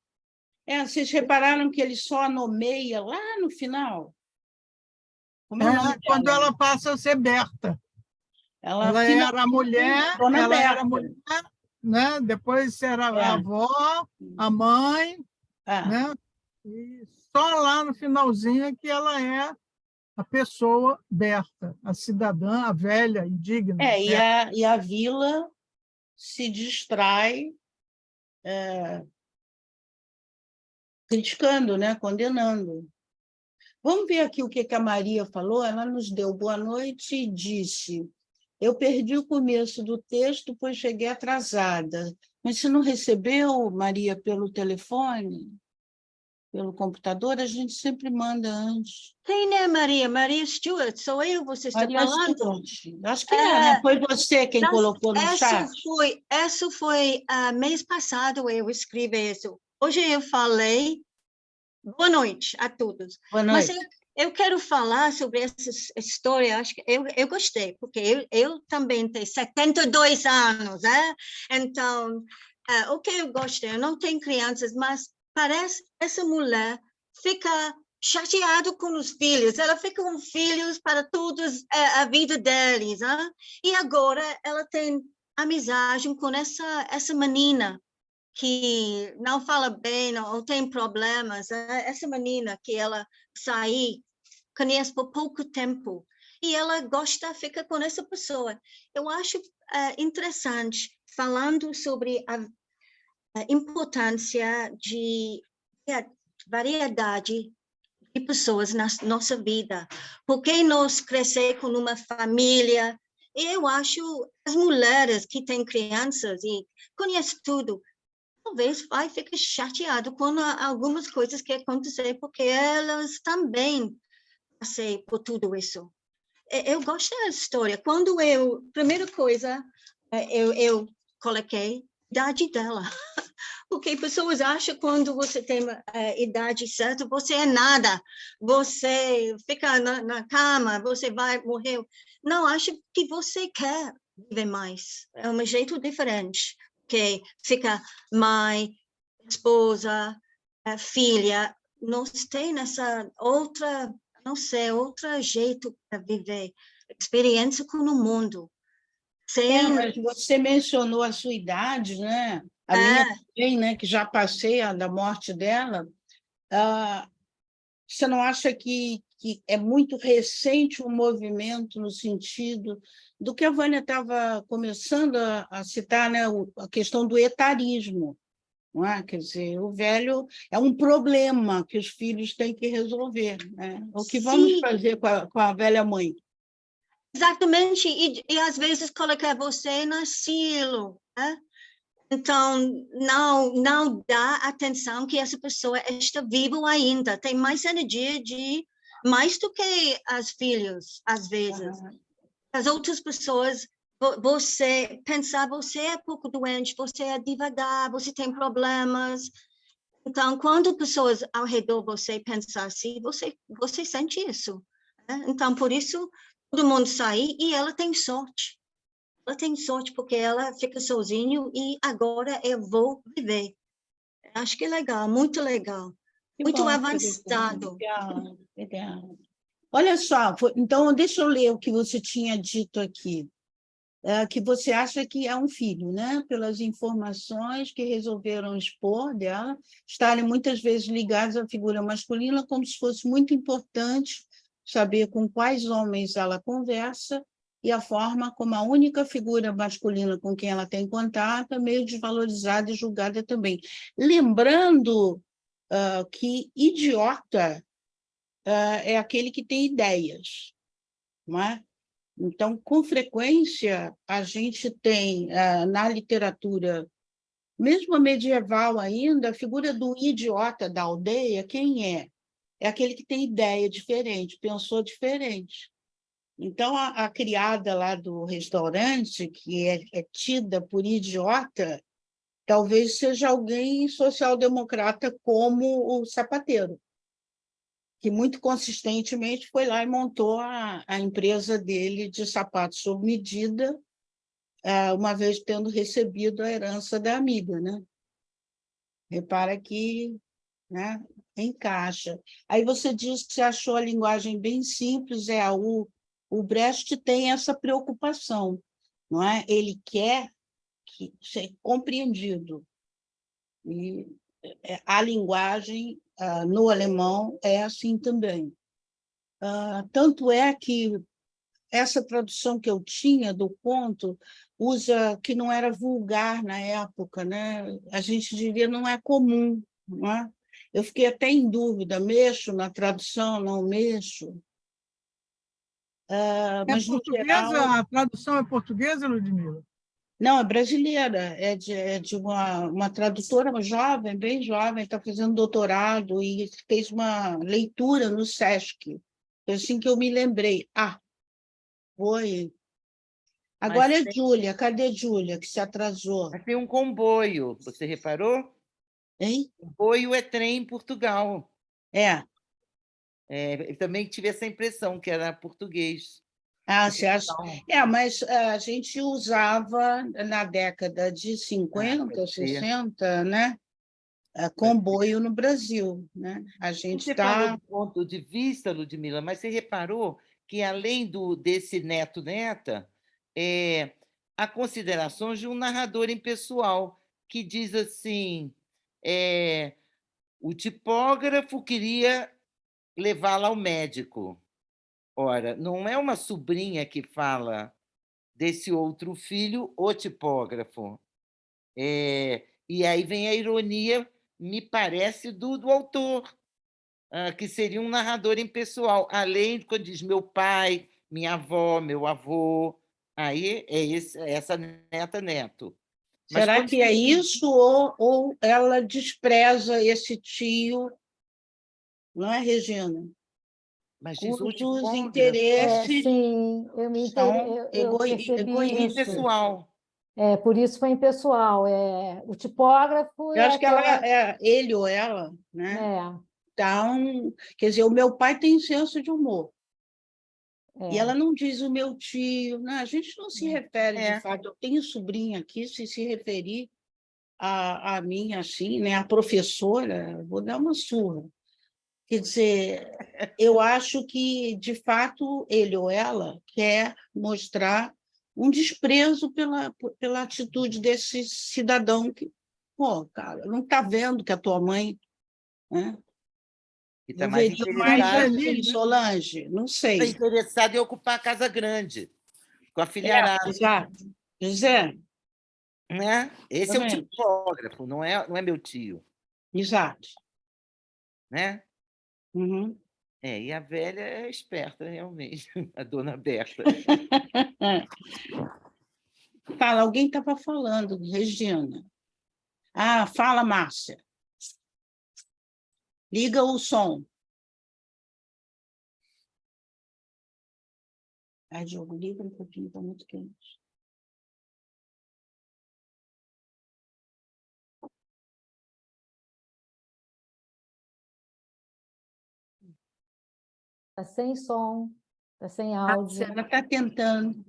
Vocês repararam que ele só nomeia lá no final? Quando ela passa a ser Berta. Ela era mulher, né? Depois era a avó, a mãe, né? E só lá no finalzinho é que ela é a pessoa Berta, a cidadã, a velha, indigna. E a vila se distrai criticando, né? Condenando. Vamos ver aqui o que a Maria falou. Ela nos deu boa noite e disse: eu perdi o começo do texto, pois cheguei atrasada. Mas se não recebeu, Maria, pelo telefone, pelo computador, a gente sempre manda antes. Quem é Maria? Maria Stuart, sou eu, você está falando? Stuart. Acho que né? Foi você quem colocou no chat. Isso foi mês passado, eu escrevi isso. Hoje eu falei, boa noite a todos. Boa noite. Mas eu quero falar sobre essa história, acho que eu gostei, porque eu também tenho 72 anos, né? Então, o que eu gostei, eu não tenho crianças, mas parece que essa mulher fica chateada com os filhos, ela fica com filhos para todos a vida deles, né? E agora ela tem amizade com essa menina que não fala bem ou tem problemas, né? Essa menina que ela conhece por pouco tempo, e ela fica com essa pessoa. Eu acho interessante, falando sobre a importância de variedade de pessoas na nossa vida, porque nós crescemos com uma família, eu acho as mulheres que têm crianças e conhecem tudo, talvez vai ficar chateado com algumas coisas que aconteceram, porque elas também passei por tudo isso. Eu gosto da história. Primeira coisa, eu coloquei a idade dela, Porque pessoas acham que quando você tem a idade certa, você é nada, você fica na cama, você vai morrer. Não, acho que você quer viver mais. É um jeito diferente, que fica mãe, esposa, filha, nós tem essa outra, não sei, outro jeito para viver, experiência com o mundo. Sem, Mas você mencionou a sua idade, né? A minha também, né? Que já passei da morte dela. Você não acha que é muito recente o movimento no sentido do que a Vânia estava começando a citar, né? A questão do etarismo, não é? Quer dizer, o velho é um problema que os filhos têm que resolver, né? O que vamos fazer com a velha mãe? exatamente, e às vezes colocar você no asilo, né? Então, não dá atenção que essa pessoa está viva ainda, tem mais energia mais do que as filhas, às vezes. As outras pessoas, você é pouco doente, você é devagar, você tem problemas. Então, quando pessoas ao redor você pensam assim, você sente isso, né? Então, por isso, todo mundo sai e ela tem sorte. Ela tem sorte porque ela fica sozinha e agora eu vou viver. Acho que é legal, muito legal. Que Muito bom, avançado. legal, legal. Olha só, então deixa eu ler o que você tinha dito aqui. Que você acha que é um filho, né? Pelas informações que resolveram expor dela, estarem muitas vezes ligados à figura masculina, como se fosse muito importante saber com quais homens ela conversa e a forma como a única figura masculina com quem ela tem contato é meio desvalorizada e julgada também. Lembrando que idiota é aquele que tem ideias, não é? Então, com frequência, a gente tem na literatura, mesmo a medieval ainda, a figura do idiota da aldeia, quem é? É aquele que tem ideia diferente, pensou diferente. Então, a criada lá do restaurante, que é tida por idiota, talvez seja alguém social-democrata como o sapateiro, que muito consistentemente foi lá e montou a empresa dele de sapatos sob medida, uma vez tendo recebido a herança da amiga, né? Repara que, né, encaixa. Aí você diz que você achou a linguagem bem simples, o Brecht tem essa preocupação, não é? Ele quer ser compreendido. E a linguagem, no alemão, é assim também. Tanto é que essa tradução que eu tinha do conto usa que não era vulgar na época, né? A gente diria não é comum, não é? Eu fiquei até em dúvida, mexo na tradução, não mexo. Mas, no geral... A tradução é portuguesa, Ludmila? Não, é brasileira, é de uma tradutora uma jovem, bem jovem, está fazendo doutorado e fez uma leitura no SESC. Foi assim que eu me lembrei. Foi. Agora é Júlia. Cadê Júlia, que se atrasou? Mas tem um comboio, você reparou? Hein? Comboio é trem em Portugal. Eu também tive essa impressão, que era português. você acha? Mas a gente usava, na década de 50, 60, né? Comboio no Brasil, né? A gente Você falou do ponto de vista, Ludmila, mas você reparou que, além desse neto-neta, há considerações de um narrador impessoal, que diz assim, o tipógrafo queria levá-la ao médico. Ora, não é uma sobrinha que fala desse outro filho, o tipógrafo. E aí vem a ironia, me parece, do autor, que seria um narrador impessoal, além de quando diz meu pai, minha avó, meu avô, aí é essa neta-neto. Será que é isso ou ela despreza esse tio, não é, Regina? Mas cujos interesses sim, eu percebi egoístas. Pessoal. Por isso foi impessoal. O tipógrafo Eu acho que aquela... ele ou ela, né? Então, quer dizer, o meu pai tem senso de humor. E ela não diz o meu tio, né? A gente não se refere, de fato. Eu tenho sobrinha aqui, se referir a mim assim, né? A professora, vou dar uma surra. Quer dizer, eu acho que, de fato, ele ou ela quer mostrar um desprezo pela atitude desse cidadão que, pô, cara, não está vendo que a tua mãe, né? E está mais interessado em Solange, não sei. Está interessado em ocupar a Casa Grande, com a filharada. Exato. José. Né? Esse Também. é o tipógrafo, não é meu tio. Exato. Né? Uhum. E a velha é esperta, realmente, a dona Berta. Fala, alguém estava falando, Regina. Fala, Márcia. Liga o som. Diogo, liga um pouquinho, está muito quente. Está sem som, está sem áudio. Ela está tentando.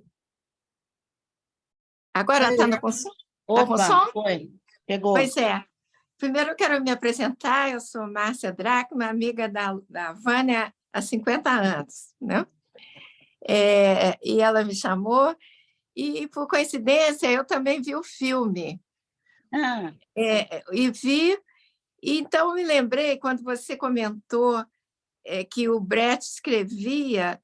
Agora está com som? Opa, tá com som? Foi. Pegou. Pois é. Primeiro eu quero me apresentar, eu sou Márcia Drachmann, amiga da Vânia há 50 anos, né? E ela me chamou, e por coincidência eu também vi o filme. E vi, e então me lembrei quando você comentou que o Brecht escrevia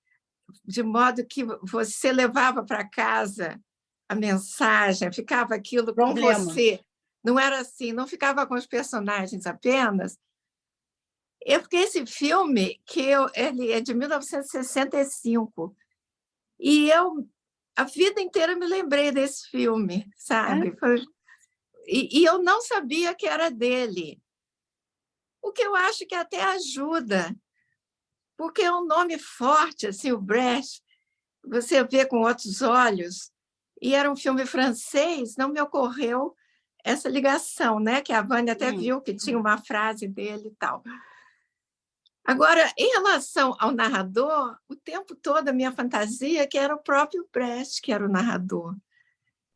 de modo que você levava para casa a mensagem, ficava aquilo com você. Não era assim, não ficava com os personagens apenas. Porque esse filme, ele é de 1965, e eu, a vida inteira, me lembrei desse filme, sabe? E eu não sabia que era dele, o que eu acho que até ajuda, porque é um nome forte, assim, o Brecht, você vê com outros olhos, e era um filme francês, não me ocorreu essa ligação, né? Que a Vânia até viu que tinha uma frase dele e tal. Agora, em relação ao narrador, o tempo todo a minha fantasia que era o próprio Brecht que era o narrador.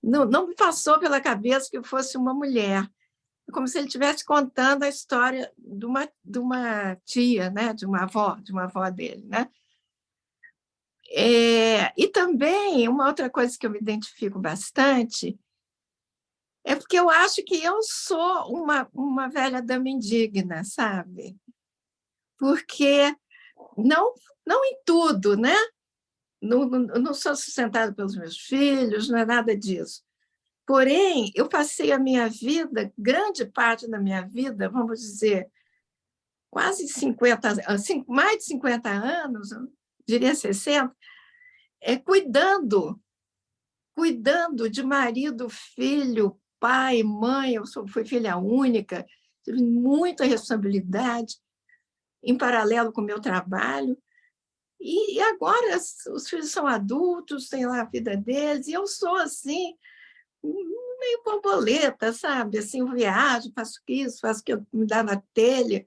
Não me passou pela cabeça que fosse uma mulher, como se ele estivesse contando a história de uma tia, né? de uma avó dele, né? E também, uma outra coisa que eu me identifico bastante é porque eu acho que eu sou uma velha dama indigna, sabe? Porque não em tudo, né? Não sou sustentada pelos meus filhos, não é nada disso. Porém, eu passei a minha vida, grande parte da minha vida, vamos dizer, quase 50, mais de 50 anos, diria 60, cuidando de marido, filho, pai, mãe. Eu fui filha única, tive muita responsabilidade em paralelo com o meu trabalho. E agora os filhos são adultos, têm lá a vida deles, e eu sou assim, meio borboleta, sabe? Assim, eu viajo, faço isso, faço o que me dá na telha.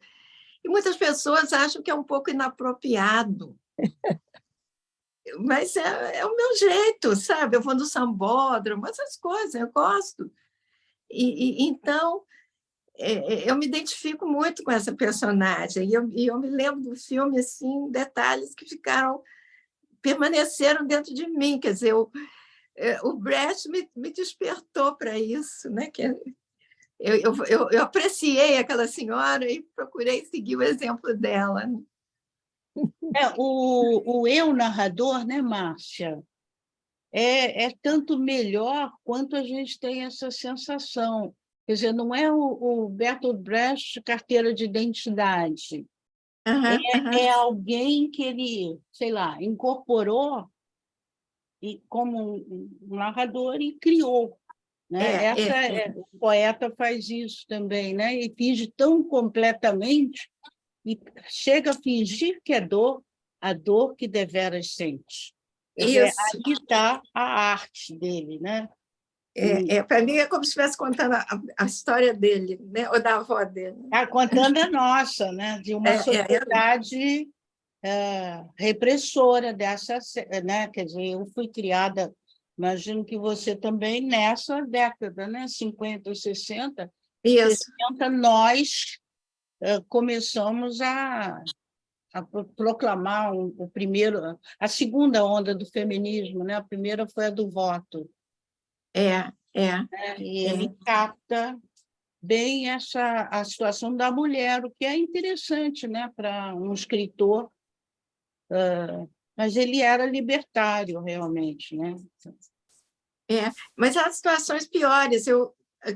E muitas pessoas acham que é um pouco inapropriado. Mas é o meu jeito, sabe? Eu vou no sambódromo, essas coisas, eu gosto. Então, eu me identifico muito com essa personagem. E eu me lembro do filme, assim, detalhes que permaneceram dentro de mim. Quer dizer, o Brecht me despertou para isso, né? Eu apreciei aquela senhora e procurei seguir o exemplo dela. O eu narrador, né, Márcia? É tanto melhor quanto a gente tem essa sensação. Quer dizer, não é o Bertolt Brecht carteira de identidade. É alguém que ele, sei lá, incorporou como um narrador e criou. Né? O poeta faz isso também, né? E finge tão completamente e chega a fingir que é a dor que deveras sente. Aqui está a arte dele, né? Para mim é como se estivesse contando a história dele, né? Ou da avó dele. Está contando a nossa, né? De uma sociedade repressora dessa, né? Quer dizer, eu fui criada, imagino que você também, nessa década, né? 50, 60, Isso. 60, nós começamos a proclamar a segunda onda do feminismo, né? A primeira foi a do voto. E ele capta bem a situação da mulher, o que é interessante, né, para um escritor, mas ele era libertário, realmente. Né? Mas há situações piores.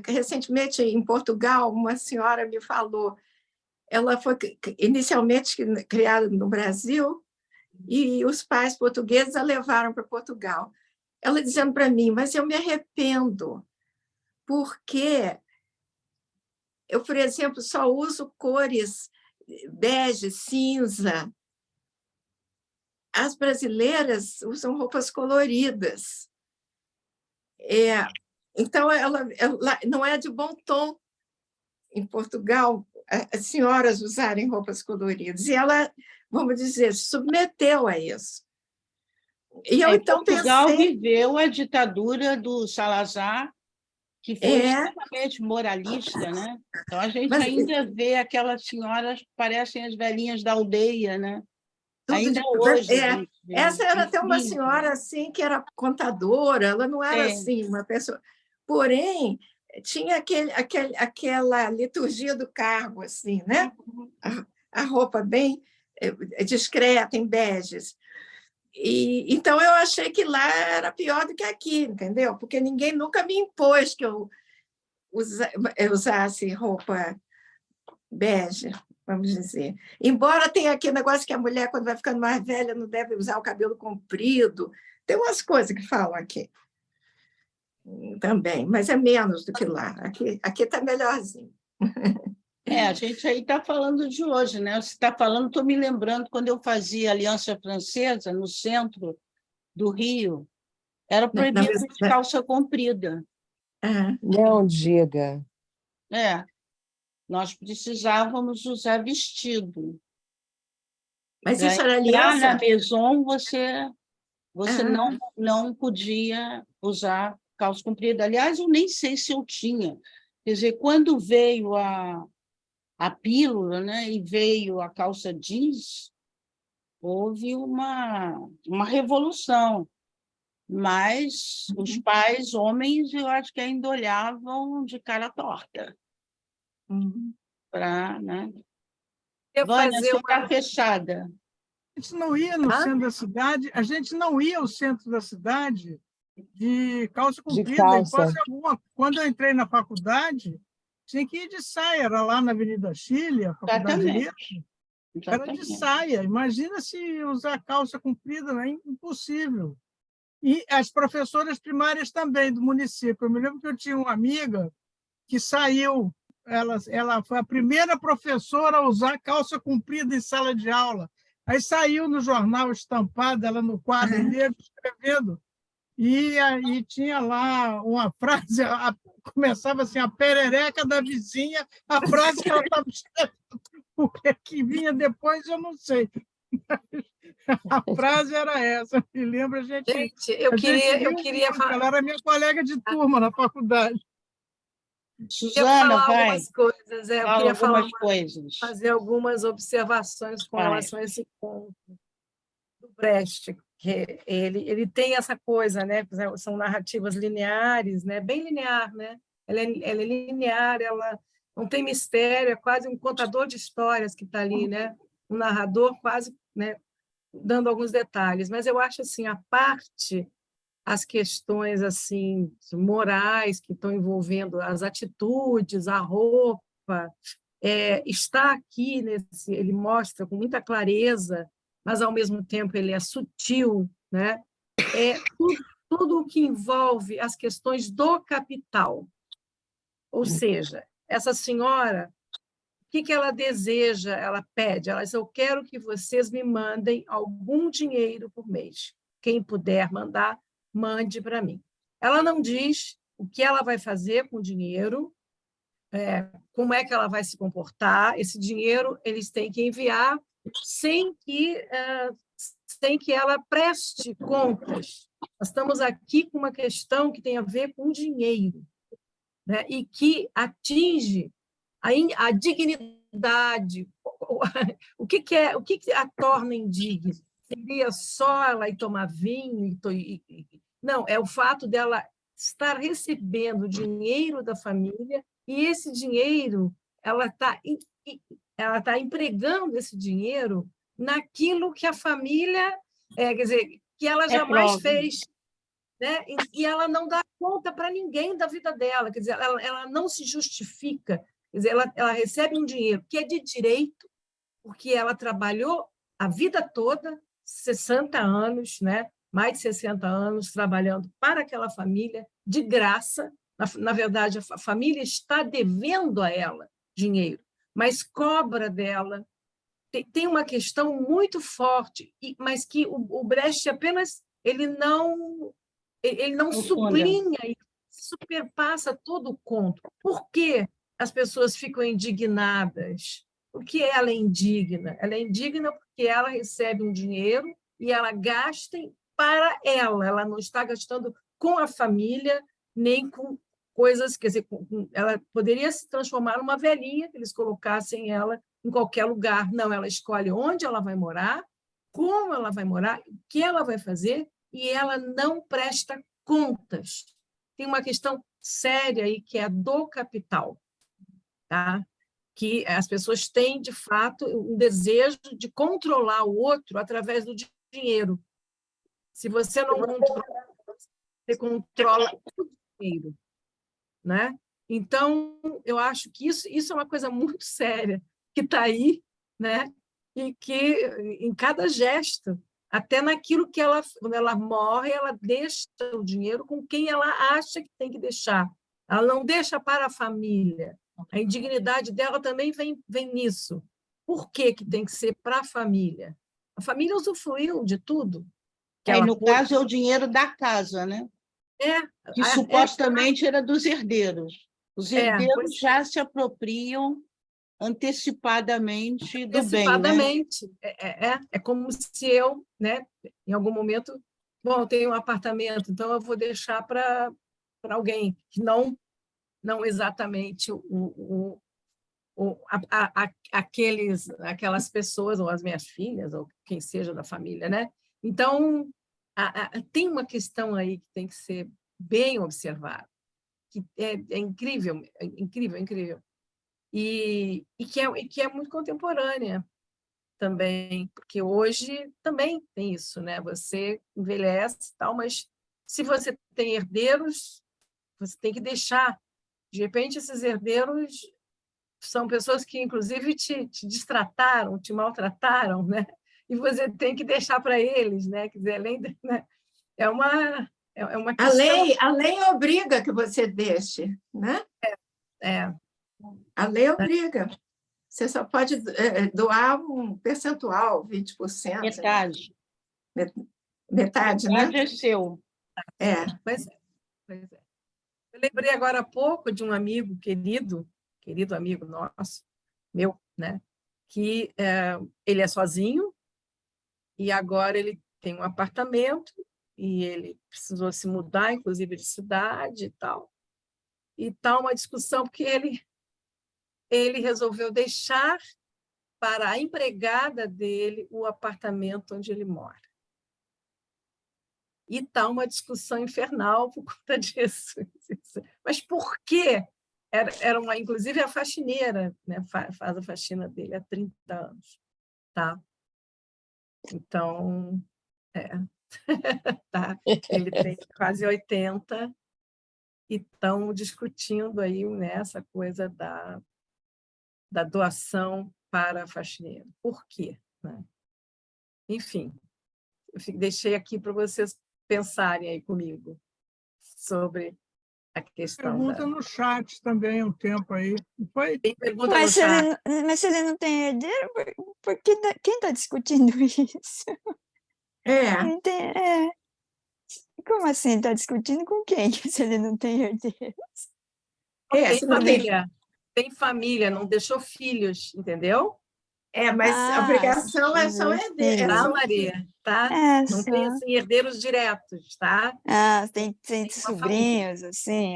Recentemente, em Portugal, uma senhora me falou, ela foi inicialmente criada no Brasil e os pais portugueses a levaram para Portugal. Ela dizendo para mim, mas eu me arrependo, porque eu, por exemplo, só uso cores bege, cinza. As brasileiras usam roupas coloridas. Então, ela não é de bom tom, em Portugal, as senhoras usarem roupas coloridas. E ela, vamos dizer, submeteu a isso. E eu, então, Portugal pensei... viveu a ditadura do Salazar, que foi extremamente moralista, né? Então, a gente ainda vê aquelas senhoras que parecem as velhinhas da aldeia, né? Ainda hoje. Essa era até uma senhora assim, que era contadora, ela não era assim, uma pessoa... Porém, tinha aquela liturgia do cargo, assim, né? A roupa bem discreta, em beges. Então, eu achei que lá era pior do que aqui, entendeu? Porque ninguém nunca me impôs que eu usasse roupa bege, vamos dizer. Embora tenha aquele negócio que a mulher, quando vai ficando mais velha, não deve usar o cabelo comprido. Tem umas coisas que falam aqui também, mas é menos do que lá. Aqui está melhorzinho. A gente aí está falando de hoje, né? Você está falando, estou me lembrando, quando eu fazia Aliança Francesa, no centro do Rio, era proibido de calça comprida. Não diga. Nós precisávamos usar vestido. Mas isso era aliança? Na Maison, você não podia usar calça comprida. Aliás, eu nem sei se eu tinha. Quer dizer, quando veio a pílula, né, e veio a calça jeans, houve uma revolução. Mas os pais, homens, eu acho que ainda olhavam de cara torta. Né? Vânia, você está fechada. A gente não ia no centro da cidade, a gente não ia ao centro da cidade de calça comprida. Quando eu entrei na faculdade, tinha que ir de saia, era lá na Avenida Chile, a faculdade de Letras, era de saia. Imagina se usar calça comprida, é impossível. E as professoras primárias também do município. Eu me lembro que eu tinha uma amiga que saiu, ela foi a primeira professora a usar calça comprida em sala de aula. Aí saiu no jornal estampado, ela no quadro negro, escrevendo. E aí tinha lá uma frase, começava assim, a perereca da vizinha, a frase que ela estava escrevendo, o que vinha depois eu não sei. A frase era essa, me lembra, gente, eu queria falar. Ela era minha colega de turma na faculdade. Suzana, vai. Algumas coisas, eu queria fazer algumas observações com relação a esse ponto do Brecht, que ele tem essa coisa, né? São narrativas lineares, né? Bem linear, né? Ela é linear, ela não tem mistério, é quase um contador de histórias que está ali, né? Um narrador quase, né? Dando alguns detalhes, mas eu acho assim, a parte as questões assim morais que estão envolvendo as atitudes, a roupa, está aqui ele mostra com muita clareza, mas ao mesmo tempo ele é sutil, né? Tudo o que envolve as questões do capital, ou seja, essa senhora, o que ela deseja? Ela pede, ela diz, eu quero que vocês me mandem algum dinheiro por mês. Quem puder mandar, mande para mim. Ela não diz o que ela vai fazer com o dinheiro, como é que ela vai se comportar. Esse dinheiro eles têm que enviar sem que ela preste contas. Nós estamos aqui com uma questão que tem a ver com dinheiro, né? E que atinge a dignidade. O que a torna indigna? Seria só ela ir tomar vinho? Não, é o fato dela estar recebendo dinheiro da família, e esse dinheiro, ela está empregando esse dinheiro naquilo que a família, quer dizer, que ela jamais fez, né? E ela não dá conta para ninguém da vida dela, quer dizer, ela não se justifica, quer dizer, ela recebe um dinheiro que é de direito, porque ela trabalhou a vida toda, 60 anos, né? Mais de 60 anos trabalhando para aquela família, de graça. Na verdade, a família está devendo a ela dinheiro, mas cobra dela. Tem uma questão muito forte, mas que o Brecht apenas ele não sublinha e superpassa todo o conto. Por que as pessoas ficam indignadas? Por que ela é indigna? Ela é indigna porque ela recebe um dinheiro e ela gasta para ela. Ela não está gastando com a família, nem com coisas, quer dizer, ela poderia se transformar numa velhinha, que eles colocassem ela em qualquer lugar. Não, ela escolhe onde ela vai morar, como ela vai morar, o que ela vai fazer, e ela não presta contas. Tem uma questão séria aí, que é a do capital, tá? Que as pessoas têm, de fato, um desejo de controlar o outro através do dinheiro. Se você não controla, você controla o dinheiro, né? Então, eu acho que isso é uma coisa muito séria, que está aí, né? E que, em cada gesto, até naquilo que ela, quando ela morre, ela deixa o dinheiro com quem ela acha que tem que deixar. Ela não deixa para a família. A indignidade dela também vem nisso. Por que tem que ser para a família? A família usufruiu de tudo. No caso, é o dinheiro da casa, né? Que supostamente era dos herdeiros. Os herdeiros já se apropriam antecipadamente do bem, né? É como se eu, né, em algum momento, bom, eu tenho um apartamento, então eu vou deixar para alguém, que não exatamente aquelas pessoas, ou as minhas filhas, ou quem seja da família, né? Então, tem uma questão aí que tem que ser bem observada, que é incrível, incrível, incrível. E que é muito contemporânea também, porque hoje também tem isso, né? Você envelhece e tal, mas se você tem herdeiros, você tem que deixar. De repente, esses herdeiros são pessoas que, inclusive, te destrataram, te maltrataram, né? E você tem que deixar para eles, né? Quer dizer, além de, né? É uma questão... A lei obriga que você deixe, né? A lei obriga. Você só pode doar um percentual, 20%. Metade. Metade, né? Metade é seu. Pois é. Eu lembrei agora há pouco de um amigo querido amigo nosso, meu, né? Que ele é sozinho e agora ele tem um apartamento e ele precisou se mudar, inclusive de cidade e tal. E está uma discussão porque ele resolveu deixar para a empregada dele o apartamento onde ele mora. E está uma discussão infernal por conta disso. Mas por quê? Inclusive, a faxineira, né? Faz a faxina dele há 30 anos. Tá? Então, tá? Ele tem quase 80 e estão discutindo aí, né, essa coisa da doação para a faxineira. Por quê? Né? Enfim, eu deixei aqui para vocês pensarem aí comigo sobre a questão. Pergunta no chat também um tempo aí. Foi? Tem pergunta Mas no chat. se ele não tem herdeiro, quem está discutindo isso? Como assim? Está discutindo com quem se ele não tem herdeiros? Tem família, não deixou filhos, entendeu? Mas a obrigação é só herdeiro. Tá, Maria? Tá? Não tem assim, herdeiros diretos, tá? Tem sobrinhos, assim.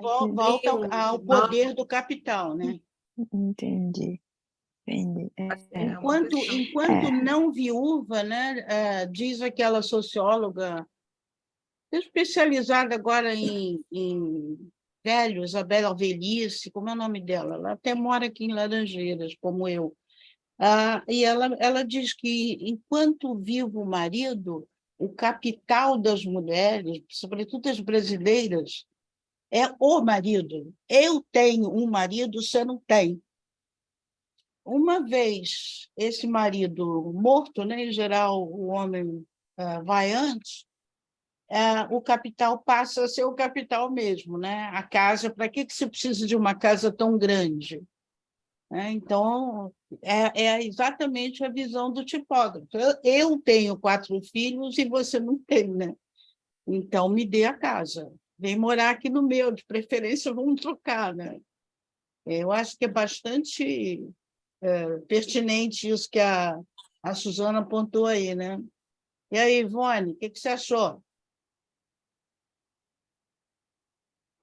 Volta ao poder do capital, né? Entendi. Enquanto não viúva, né, diz aquela socióloga especializada agora em velhos, a bela velhice, como é o nome dela? Ela até mora aqui em Laranjeiras, como eu. E ela diz que, enquanto vivo o marido, o capital das mulheres, sobretudo as brasileiras, é o marido. Eu tenho um marido, você não tem. Uma vez esse marido morto, né, em geral o homem vai antes, o capital passa a ser o capital mesmo, né? A casa, para que se precisa de uma casa tão grande? Então, é exatamente a visão do tipógrafo. Eu tenho 4 filhos e você não tem, né? Então, me dê a casa. Vem morar aqui no meu, de preferência, vamos trocar, né? Eu acho que é bastante pertinente isso que a Suzana apontou aí, né? E aí, Ivone, o que você achou?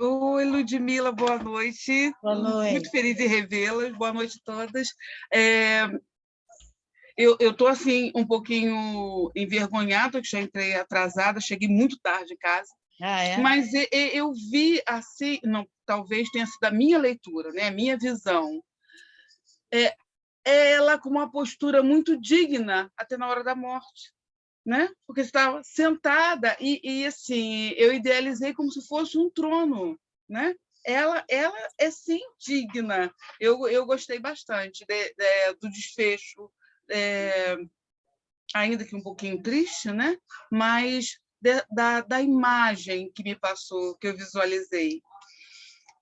Oi, Ludmila, boa noite. Boa noite. Muito feliz em revê-las. Boa noite a todas. Eu estou assim, um pouquinho envergonhada, que já entrei atrasada, cheguei muito tarde em casa. Mas eu vi assim, não, talvez tenha sido a minha leitura, né? A minha visão. Ela com uma postura muito digna até na hora da morte, né? Porque estava sentada e assim, eu idealizei como se fosse um trono, né? Ela é sim digna. Eu gostei bastante do desfecho, ainda que um pouquinho triste, né? Mas da imagem que me passou, que eu visualizei.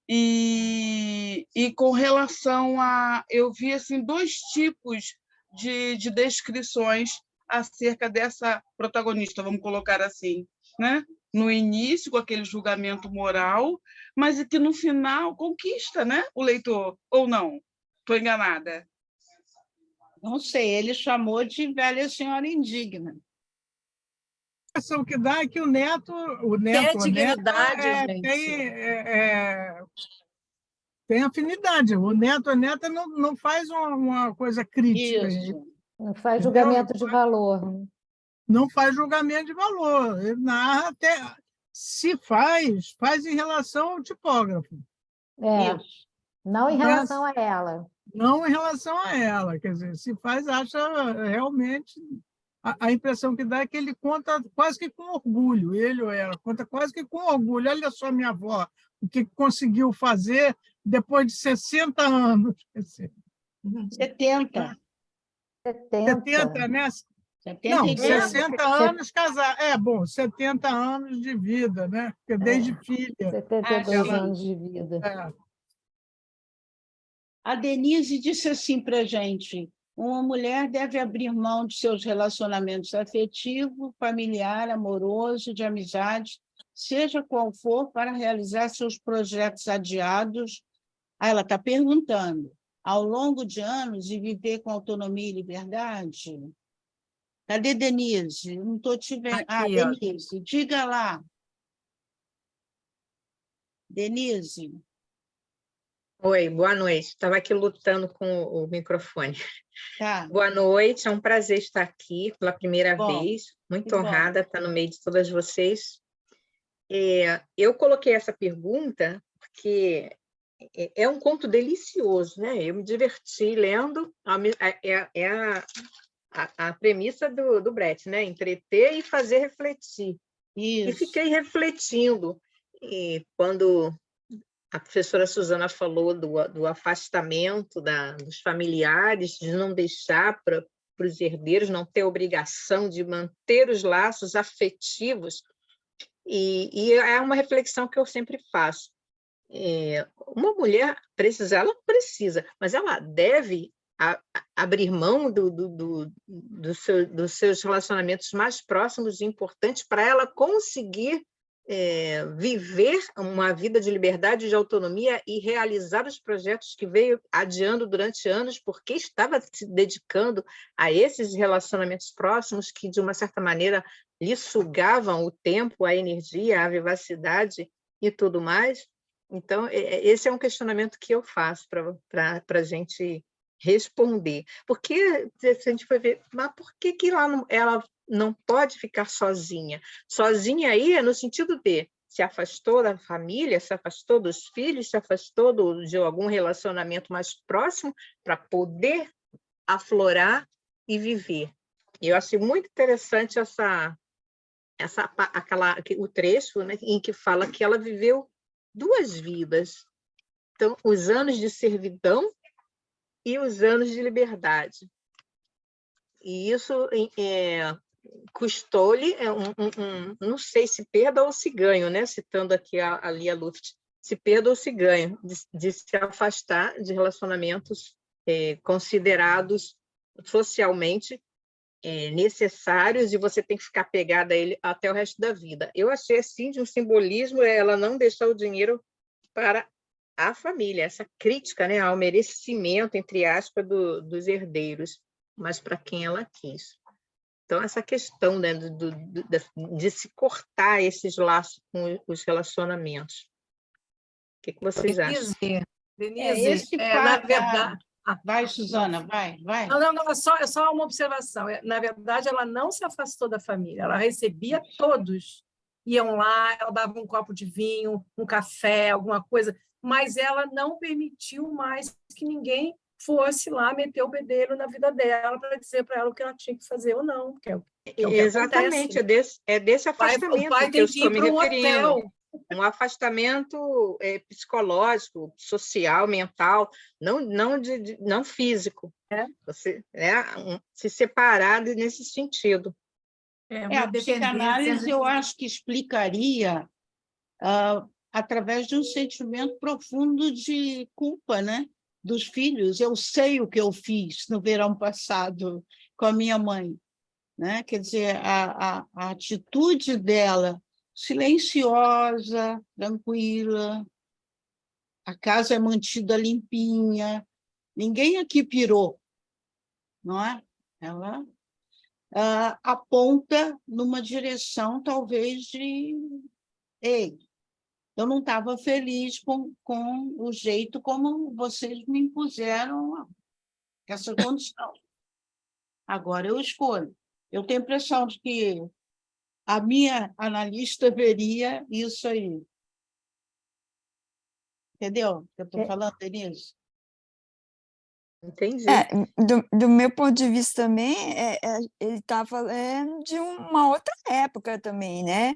E com relação a... Eu vi assim, 2 tipos de descrições acerca dessa protagonista, vamos colocar assim, né? No início, com aquele julgamento moral, mas que no final conquista, né? O leitor, ou não? Estou enganada? Não sei, ele chamou de velha senhora indigna. A impressão que dá é que o neto tem afinidade. O neto, a neta não faz uma coisa crítica. Não faz julgamento de valor. Não faz julgamento de valor. Ele narra até... Se faz em relação ao tipógrafo. Não em relação a ela. Não em relação a ela. Quer dizer, se faz, acha realmente... A impressão que dá é que ele conta quase que com orgulho, ele ou ela, conta quase que com orgulho. Olha só minha avó, o que conseguiu fazer depois de 60 anos. 70. 70, né? 60 anos casar. 70 anos de vida, né? Porque desde filha. 72 anos de vida. A Denise disse assim para a gente: uma mulher deve abrir mão de seus relacionamentos afetivos, familiar, amoroso, de amizade, seja qual for, para realizar seus projetos adiados. Ela está perguntando, ao longo de anos, e viver com autonomia e liberdade? Cadê Denise? Não estou te vendo. Denise, diga lá. Denise. Oi, boa noite. Estava aqui lutando com o microfone. Boa noite, é um prazer estar aqui pela primeira vez. Muito honrada estar no meio de todas vocês. Eu coloquei essa pergunta porque é um conto delicioso, né? Eu me diverti lendo. A premissa do Brecht, né? Entreter e fazer refletir. Isso. E fiquei refletindo. E quando a professora Suzana falou do afastamento dos familiares, de não deixar para os herdeiros, não ter obrigação de manter os laços afetivos, e é uma reflexão que eu sempre faço. Uma mulher ela precisa, mas ela deve abrir mão dos seus relacionamentos mais próximos e importantes para ela conseguir viver uma vida de liberdade e de autonomia e realizar os projetos que veio adiando durante anos, porque estava se dedicando a esses relacionamentos próximos que, de uma certa maneira, lhe sugavam o tempo, a energia, a vivacidade e tudo mais. Então, esse é um questionamento que eu faço para a gente responder. Porque, se a gente for ver, mas por que ela não pode ficar sozinha? Sozinha aí é no sentido de se afastou da família, se afastou dos filhos, se afastou de algum relacionamento mais próximo para poder aflorar e viver. E eu achei muito interessante o trecho, né, em que fala que ela viveu 2 vidas. Então, os anos de servidão e os anos de liberdade. E isso custou-lhe, não sei se perda ou se ganho, né? Citando aqui a Lia Luft, se perda ou se ganho, de se afastar de relacionamentos considerados socialmente necessários, e você tem que ficar pegada a ele até o resto da vida. Eu achei, assim, de um simbolismo ela não deixar o dinheiro para a família, essa crítica, né, ao merecimento, entre aspas, dos herdeiros, mas para quem ela quis. Então, essa questão, né, de se cortar esses laços com os relacionamentos. O que vocês acham? Denise, na verdade... Vai, Suzana, vai. Não, é só uma observação. Na verdade, ela não se afastou da família, ela recebia todos. Iam lá, ela dava um copo de vinho, um café, alguma coisa, mas ela não permitiu mais que ninguém fosse lá meter o bedelho na vida dela para dizer para ela o que ela tinha que fazer ou não. Que é o que Exatamente, acontece. É desse afastamento o pai que eu tem que estou ir me para um referindo. hotel. Um afastamento psicológico, social, mental, não físico. Você, se separar nesse sentido. A psicanálise, eu acho que explicaria através de um sentimento profundo de culpa, né? Dos filhos. Eu sei o que eu fiz no verão passado com a minha mãe, né? Quer dizer, a atitude dela, silenciosa, tranquila, a casa é mantida limpinha, ninguém aqui pirou, não é? Ela aponta numa direção, talvez, de... Ei, eu não estava feliz com o jeito como vocês me impuseram essa condição. Agora eu escolho. Eu tenho a impressão de que a minha analista veria isso aí. Entendeu o que eu estou falando, Denise? Entendi. Do meu ponto de vista também, ele está falando de uma outra época também, né?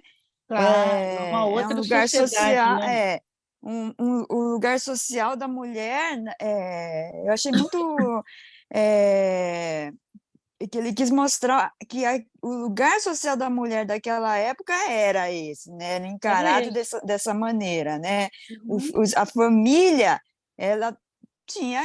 Claro, uma outra um lugar sociedade, social, né? O lugar social da mulher, eu achei muito que ele quis mostrar que o lugar social da mulher daquela época era esse, né? Era encarado dessa maneira, né? A família, ela tinha,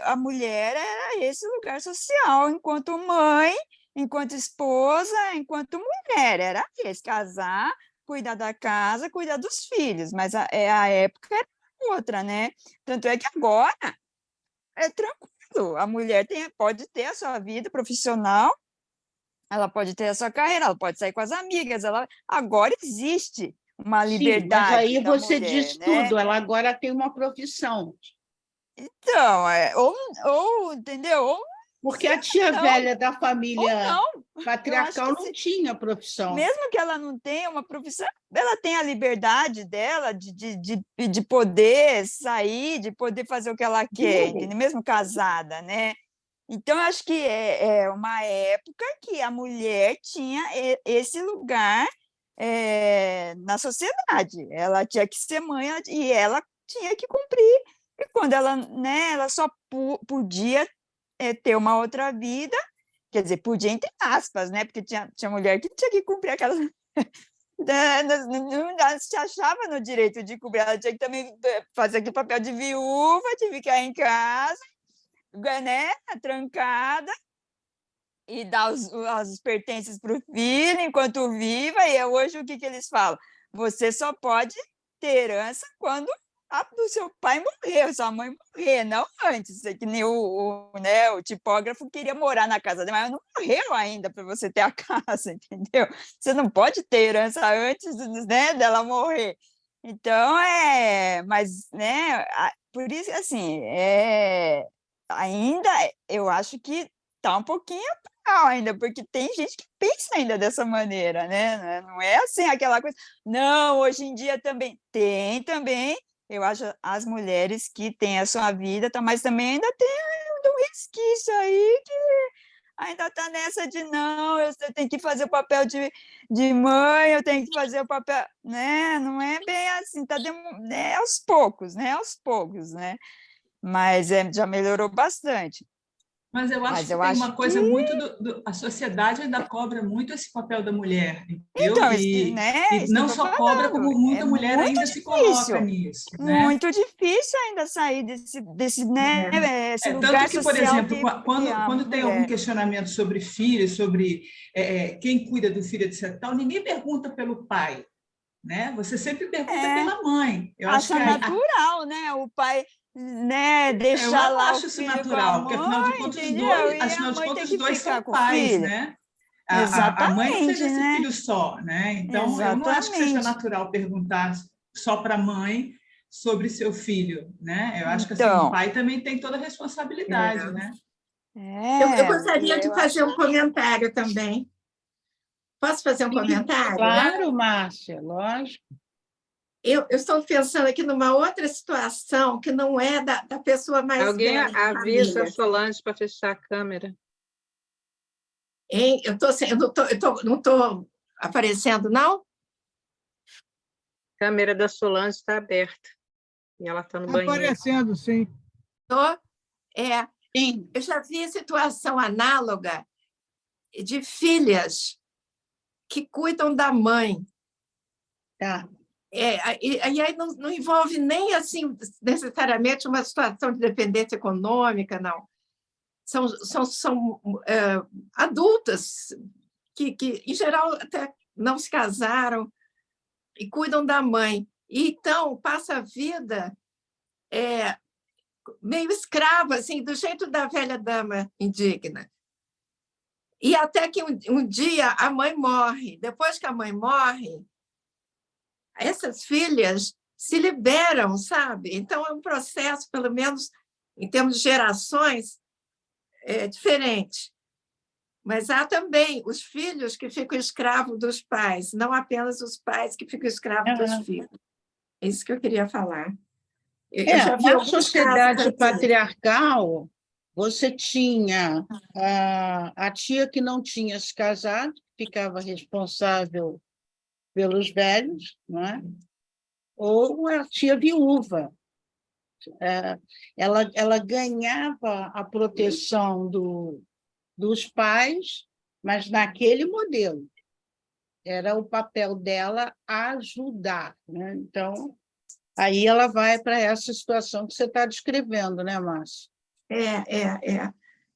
a mulher era esse lugar social, enquanto mãe, enquanto esposa, enquanto mulher, era esse, casar, cuidar da casa, cuidar dos filhos, mas a época era outra, né? Tanto é que agora é tranquilo, a mulher pode ter a sua vida profissional, ela pode ter a sua carreira, ela pode sair com as amigas, agora existe uma liberdade. Sim, mas aí você mulher, diz né? tudo, ela agora tem uma profissão. Então, ou entendeu? Porque a tia velha da família patriarcal não tinha profissão. Mesmo que ela não tenha uma profissão, ela tem a liberdade dela de poder sair, de poder fazer o que ela quer, entendeu? Mesmo casada, né? Então, eu acho que é uma época que a mulher tinha esse lugar na sociedade. Ela tinha que ser mãe e ela tinha que cumprir. E quando ela, né, ela só podia ter uma outra vida, quer dizer, podia entre aspas, né? Porque tinha mulher que tinha que cumprir aquelas... não se achava no direito de cumprir, ela tinha que também fazer aquele papel de viúva, de ficar em casa, né, trancada, e dar os pertences para o filho enquanto viva, e hoje o que eles falam? Você só pode ter herança quando o seu pai morrer, sua mãe morrer, não antes. É que nem né, o tipógrafo queria morar na casa dele, mas não morreu ainda para você ter a casa, entendeu? Você não pode ter herança antes, né, dela morrer. Então, mas, né, por isso, assim, ainda eu acho que está um pouquinho ainda, porque tem gente que pensa ainda dessa maneira, né? Não é assim aquela coisa. Não, hoje em dia também tem também. Eu acho as mulheres que têm a sua vida, mas também ainda tem um resquício aí que ainda está nessa de não, eu tenho que fazer o papel de mãe, eu tenho que fazer o papel, né? Não é bem assim, tá aos poucos, né? Aos poucos, né? Mas já melhorou bastante. Mas eu acho que tem uma coisa muito a sociedade ainda cobra muito esse papel da mulher, entendeu? Então, e né, não só cobra, como muita mulher muito ainda difícil, se coloca nisso. Né? Muito difícil ainda sair desse né, esse lugar tanto que, por social exemplo, quando tem algum questionamento sobre filhos, sobre quem cuida do filho, etc., ninguém pergunta pelo pai. Né? Você sempre pergunta pela mãe. Eu acho que natural, né? O pai, né, deixar lá o filho isso natural, porque afinal de contas os dois são pais, né? A mãe não fez esse filho só, né? Então eu não acho que seja natural perguntar só para a mãe sobre seu filho, né? Eu acho que assim, o pai também tem toda a responsabilidade, né? Eu gostaria de fazer um comentário também. Posso fazer um comentário? Claro, Márcia, lógico. Eu estou pensando aqui numa outra situação que não é da pessoa mais Alguém velha. avisa a Solange para fechar a câmera. Hein? Eu não estou aparecendo, não? A câmera da Solange está aberta. E ela está no banheiro. Aparecendo, sim. Sim. Eu já vi situação análoga de filhas que cuidam da mãe. Tá. E aí não envolve nem assim necessariamente uma situação de dependência econômica, não. São adultas que, em geral, até não se casaram e cuidam da mãe. E, então, passa a vida meio escrava, assim, do jeito da velha dama indigna. E até que um dia a mãe morre. Depois que a mãe morre, essas filhas se liberam, sabe? Então, é um processo, pelo menos em termos de gerações, diferente. Mas há também os filhos que ficam escravos dos pais, não apenas os pais que ficam escravos dos filhos. É isso que eu queria falar. Eu já vi na sociedade patriarcal, você tinha a tia que não tinha se casado, ficava responsável pelos velhos, não é? Ou a tia viúva. Ela ganhava a proteção dos pais, mas naquele modelo. Era o papel dela ajudar. Né? Então, aí ela vai para essa situação que você está descrevendo, né, Márcia?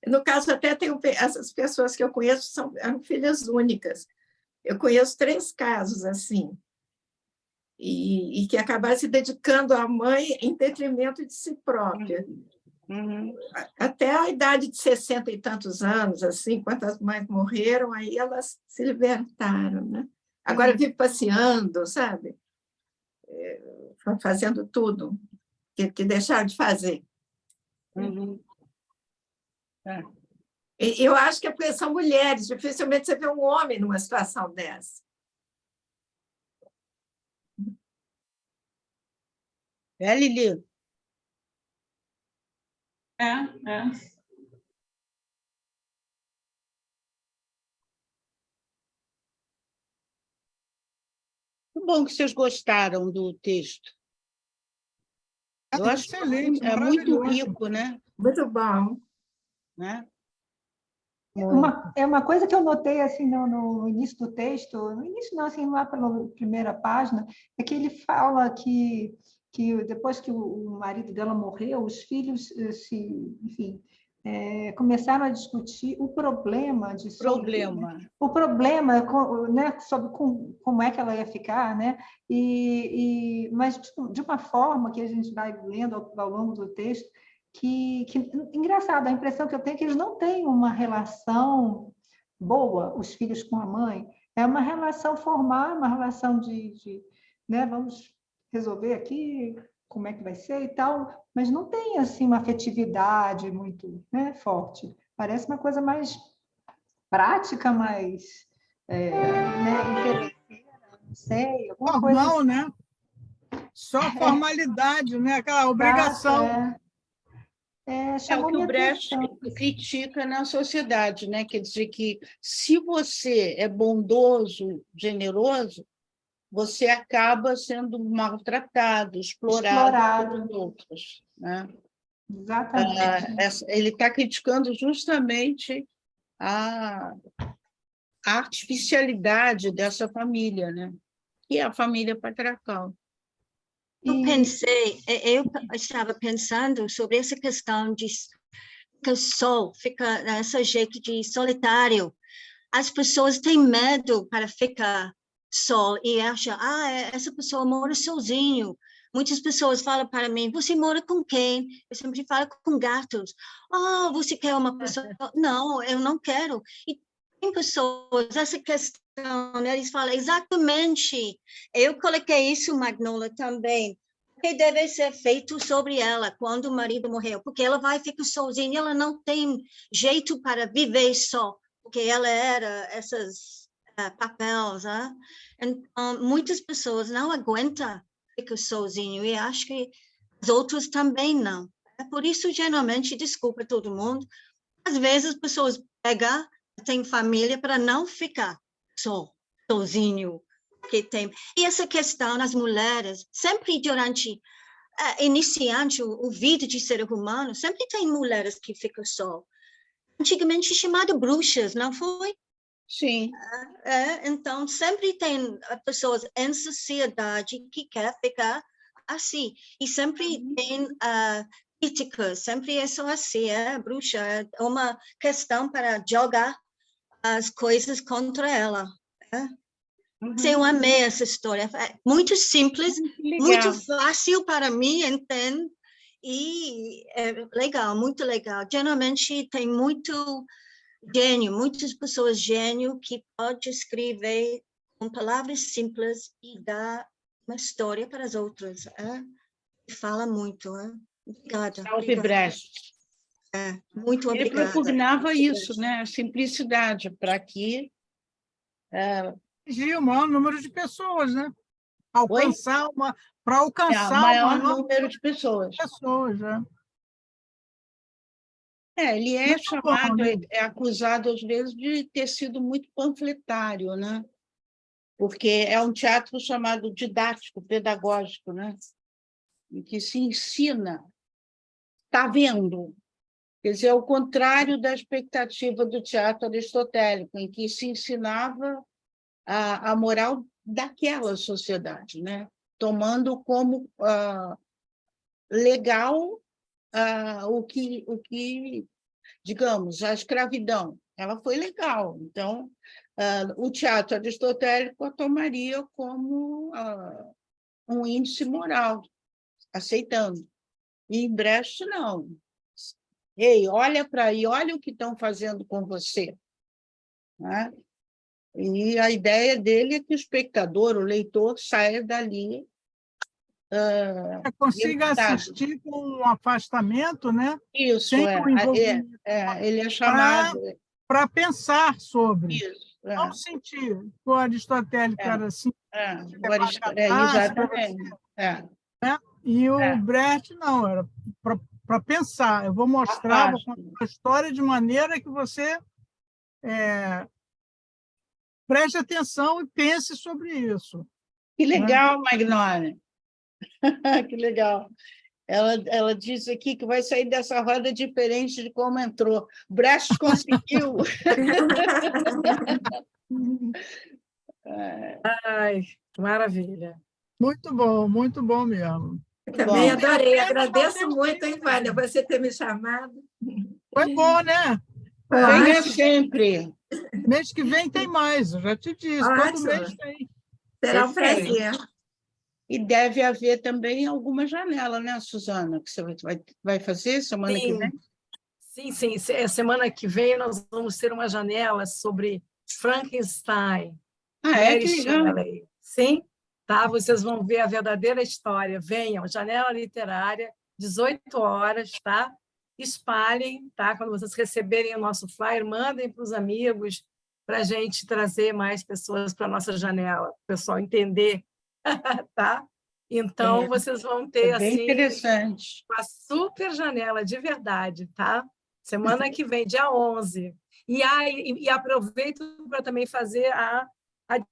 No caso, até tem essas pessoas que eu conheço eram filhas únicas. Eu conheço 3 casos assim, e que acabaram se dedicando à mãe em detrimento de si própria. Até a idade de 60 e tantos anos, assim, quando as mães morreram, aí elas se libertaram. Né? Agora vive passeando, sabe? Fazendo tudo que deixaram de fazer. Eu acho que é porque são mulheres, dificilmente você vê um homem numa situação dessa. Lili? Que bom que vocês gostaram do texto. Eu acho excelente, é muito rico, né? Muito bom. Né? Uma coisa que eu notei assim no início do texto, no início não, assim, lá pela primeira página, é que ele fala que depois que o marido dela morreu, os filhos enfim, começaram a discutir o problema de o problema, né, sobre como é que ela ia ficar, né? Mas de uma forma que a gente vai lendo ao longo do texto, que engraçado, a impressão que eu tenho é que eles não têm uma relação boa, os filhos com a mãe, é uma relação formal, uma relação né, vamos resolver aqui como é que vai ser e tal, mas não tem assim uma afetividade muito, né, forte. Parece uma coisa mais prática, mais né, não sei, alguma formal, coisa assim. Né? Só formalidade, né? Aquela obrigação. É o que o Brecht critica na sociedade, né? Quer dizer que se você é bondoso, generoso, você acaba sendo maltratado, explorado pelos outros, né? Exatamente. Ele está criticando justamente a artificialidade dessa família, né? Que é a família patriarcal. Eu estava pensando sobre essa questão de que o sol fica nesse jeito de solitário. As pessoas têm medo para ficar só e acham, essa pessoa mora sozinho. Muitas pessoas falam para mim, você mora com quem? Eu sempre falo com gatos. Você quer uma pessoa? Não, eu não quero. E tem pessoas, essa questão, eles falam exatamente. Eu coloquei isso, Magnolia, também. O que deve ser feito sobre ela quando o marido morreu? Porque ela vai ficar sozinha, ela não tem jeito para viver só, porque ela era esses papéis. Né? Então, muitas pessoas não aguentam ficar sozinho e acho que as outras também não. Por isso, geralmente, desculpa todo mundo, às vezes as pessoas pegam, têm família para não ficar sozinho. Que tem. E essa questão das mulheres, sempre durante iniciante o vida de ser humano, sempre tem mulheres que ficam só. Antigamente chamado bruxas, não foi? Sim. Então, sempre tem pessoas em sociedade que querem ficar assim. E sempre tem críticas, sempre é só assim, bruxa, é uma questão para jogar as coisas contra ela. Eu amei essa história. Muito simples, muito fácil para mim, entende? E é legal, muito legal. Geralmente tem muito gênio, muitas pessoas gênio que pode escrever com palavras simples e dar uma história para as outras. Fala muito. Obrigada. Salve Brecht. Muito obrigada. Ele propugnava isso, né? A simplicidade, para que o maior número de pessoas, né? Para alcançar o maior número de pessoas. Ele é chamado, é acusado às vezes de ter sido muito panfletário, né? Porque é um teatro chamado didático, pedagógico, né? Em que se ensina, está vendo. Quer dizer, é o contrário da expectativa do teatro aristotélico, em que se ensinava a moral daquela sociedade, né? Tomando como legal o que, digamos, a escravidão. Ela foi legal. Então, o teatro aristotélico a tomaria como um índice moral, aceitando. E em Brecht, não. Ei, olha para aí, olha o que estão fazendo com você. Né? E a ideia dele é que o espectador, o leitor, saia dali consiga assistir com um afastamento, né? Isso, sem o envolvimento, ele é chamado... Para pensar sobre, isso, não sentir. O aristotélico era assim. Exatamente. Né? E o Brecht, não, era para pensar. Eu vou mostrar, vou contar a história de maneira que você preste atenção e pense sobre isso. Que legal, né? Magnolia. Que legal. Ela diz aqui que vai sair dessa roda diferente de como entrou. Brecht conseguiu. Ai, maravilha. Muito bom mesmo. Também adorei. Agradeço muito, hein, Vânia, você ter me chamado. Foi bom, né? Venha sempre. Mês que vem tem mais, eu já te disse. Todo Ótimo. mês tem. Será um Perfeito. prazer. E deve haver também alguma janela, né, Suzana? Que você vai fazer semana que vem? Sim. Semana que vem nós vamos ter uma janela sobre Frankenstein. Que Mary legal. Shelley. Sim, tá? Vocês vão ver a verdadeira história. Venham, janela literária, 18 horas, tá? Espalhem, tá? Quando vocês receberem o nosso flyer, mandem para os amigos, para a gente trazer mais pessoas para a nossa janela, o pessoal entender, tá? Então, vocês vão ter, bem assim, interessante. uma super janela, de verdade, tá? Semana que vem, dia 11. E aproveito para também fazer a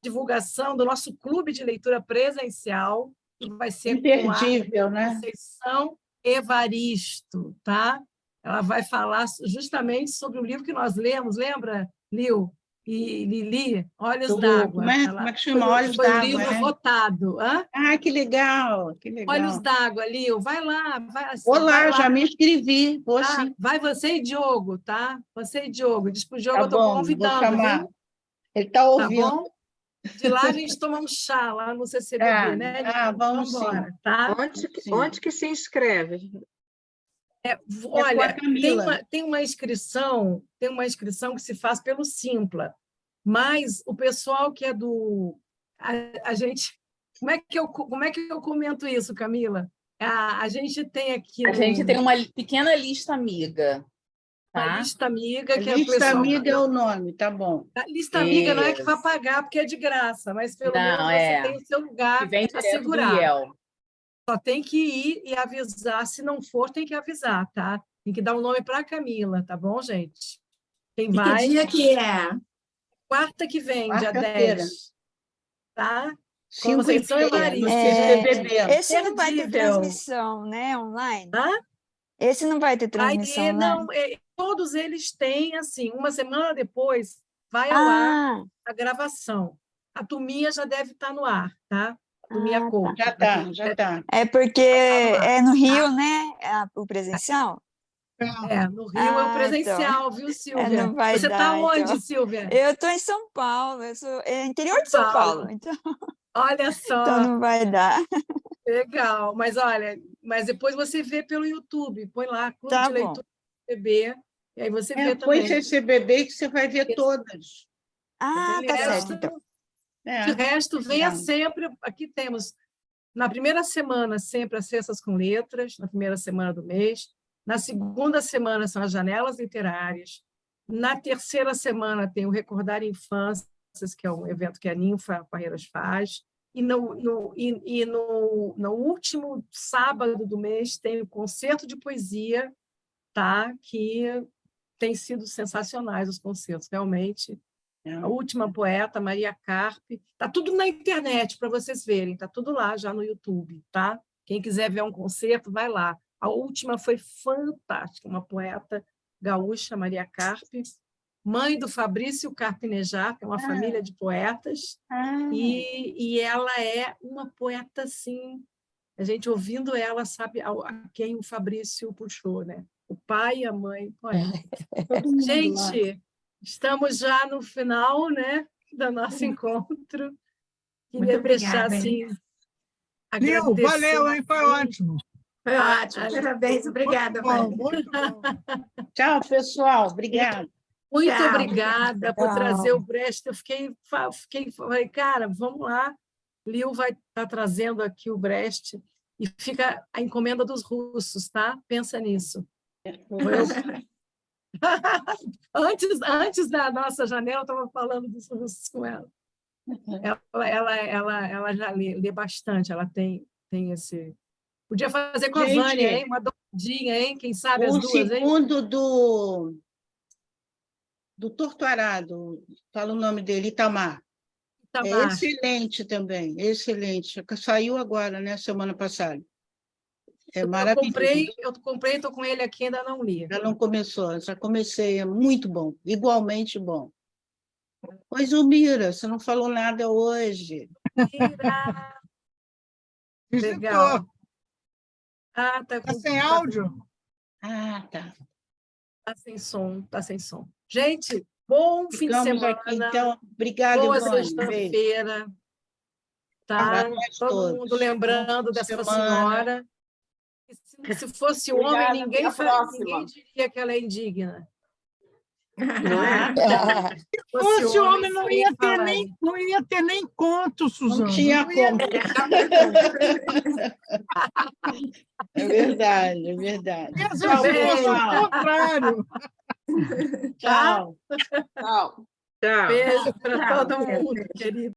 divulgação do nosso clube de leitura presencial, que vai ser imperdível, com a né? Conceição Evaristo, tá? Ela vai falar justamente sobre o livro que nós lemos, lembra, Lil e Lili? Olhos d'Água. Como é que chama? Olhos Foi o d'Água, livro né? votado. Hã? Que legal, que legal. Olhos d'Água, Lil, vai lá. Vou lá, vai lá. já me inscrevi. Vou sim. Vai você e Diogo, tá? Você e Diogo. Diz para o Diogo, Tá eu estou bom, convidando, vou chamar. viu? Ele está ouvindo. Tá bom? De lá a gente toma um chá, lá no CCBB, né? Vamos embora, sim. tá? Onde que se inscreve? Olha, tem uma inscrição que se faz pelo Simpla, mas o pessoal que é do... A gente... Como é que eu comento isso, Camila? A gente tem aqui... A gente tem uma pequena lista amiga. Tá? Uma lista amiga, que lista é o pessoal... amiga é o nome, tá bom. A lista amiga não é que vai pagar porque é de graça, mas pelo menos você tem o seu lugar que vem direto do assegurado. IEL. Só tem que ir e avisar. Se não for, tem que avisar, tá? Tem que dar um nome para a Camila, tá bom, gente? Quem vai... Que dia que é? Quarta que vem, dia Quarta-feira. 10. Tá? 5h30, Evaristo. Esse não vai ter transmissão, né? Online? Esse não vai ter transmissão online? Não, todos eles têm, assim, uma semana depois vai ao ar a gravação. A turminha já deve estar no ar, tá? Turminha Couto. Já tá. É porque é no Rio, né? O presencial? No Rio é o presencial, viu, Silvia? Não vai Você dar, está onde, então. Silvia? Eu estou em São Paulo, eu sou interior de São Paulo. Então... Olha só. Então não vai dar. Legal, mas olha, depois você vê pelo YouTube, põe lá, Clube de Leitura CCBB, e aí você vê também. Põe CCBB que você vai ver todas. Tá certo, então. De resto, venha sempre, aqui temos, na primeira semana, sempre as Sextas com Letras, na primeira semana do mês, na segunda semana são as Janelas Literárias, na terceira semana tem o Recordar Infâncias, que é um evento que a Ninfa Parreiras faz, e no último sábado do mês tem o concerto de poesia, tá? Que tem sido sensacionais os concertos, realmente. A última poeta, Maria Carpe. Está tudo na internet para vocês verem, está tudo lá já no YouTube, tá? Quem quiser ver um concerto, vai lá. A última foi fantástica, uma poeta gaúcha, Maria Carpe, mãe do Fabrício Carpinejar, que é uma família de poetas, e ela é uma poeta, assim, a gente ouvindo ela sabe a quem o Fabrício puxou, né? O pai e a mãe. Gente, estamos já no final, né, do nosso encontro. Queria deixar, assim, Lil, valeu, hein? Foi ótimo. Foi ótimo, parabéns, obrigada. Muito bom. Tchau, pessoal, obrigada. Muito obrigada por trazer o Brecht. Eu falei, cara, vamos lá. Lil vai estar trazendo aqui o Brecht e fica a encomenda dos russos, tá? Pensa nisso. Antes da nossa janela, eu estava falando dos russos com ela. Ela já lê bastante, ela tem esse... Podia fazer com a Vânia, hein? Uma dobradinha, hein? Quem sabe as duas, hein? O segundo do Torturado, fala o nome dele, Itamar. É excelente também, excelente. Saiu agora, né, semana passada. É maravilhoso. Eu comprei, estou com ele aqui, ainda não li. Já não começou, já comecei, é muito bom, igualmente bom. Oi, Zulmira, você não falou nada hoje. Mira. Legal. Tá sem áudio? Tá. Tá sem som, tá sem som. Gente, bom fim de Ficamos semana. aqui, então. Obrigada, Boa Ivone. sexta-feira. Tá? Para nós Todo todos. mundo lembrando Boa dessa semana. senhora. Se fosse Obrigada, homem, até ninguém, a próxima. ninguém diria que ela é indigna. Não é? Se Se fosse homem, não ninguém ia ter falaria. nem, não ia ter nem conto, Suzana. Não tinha como. É verdade, é verdade. Ia ser Tchau, o pessoal. contrário. Tchau. Tchau. Tchau. Beijo para todo mundo, querido.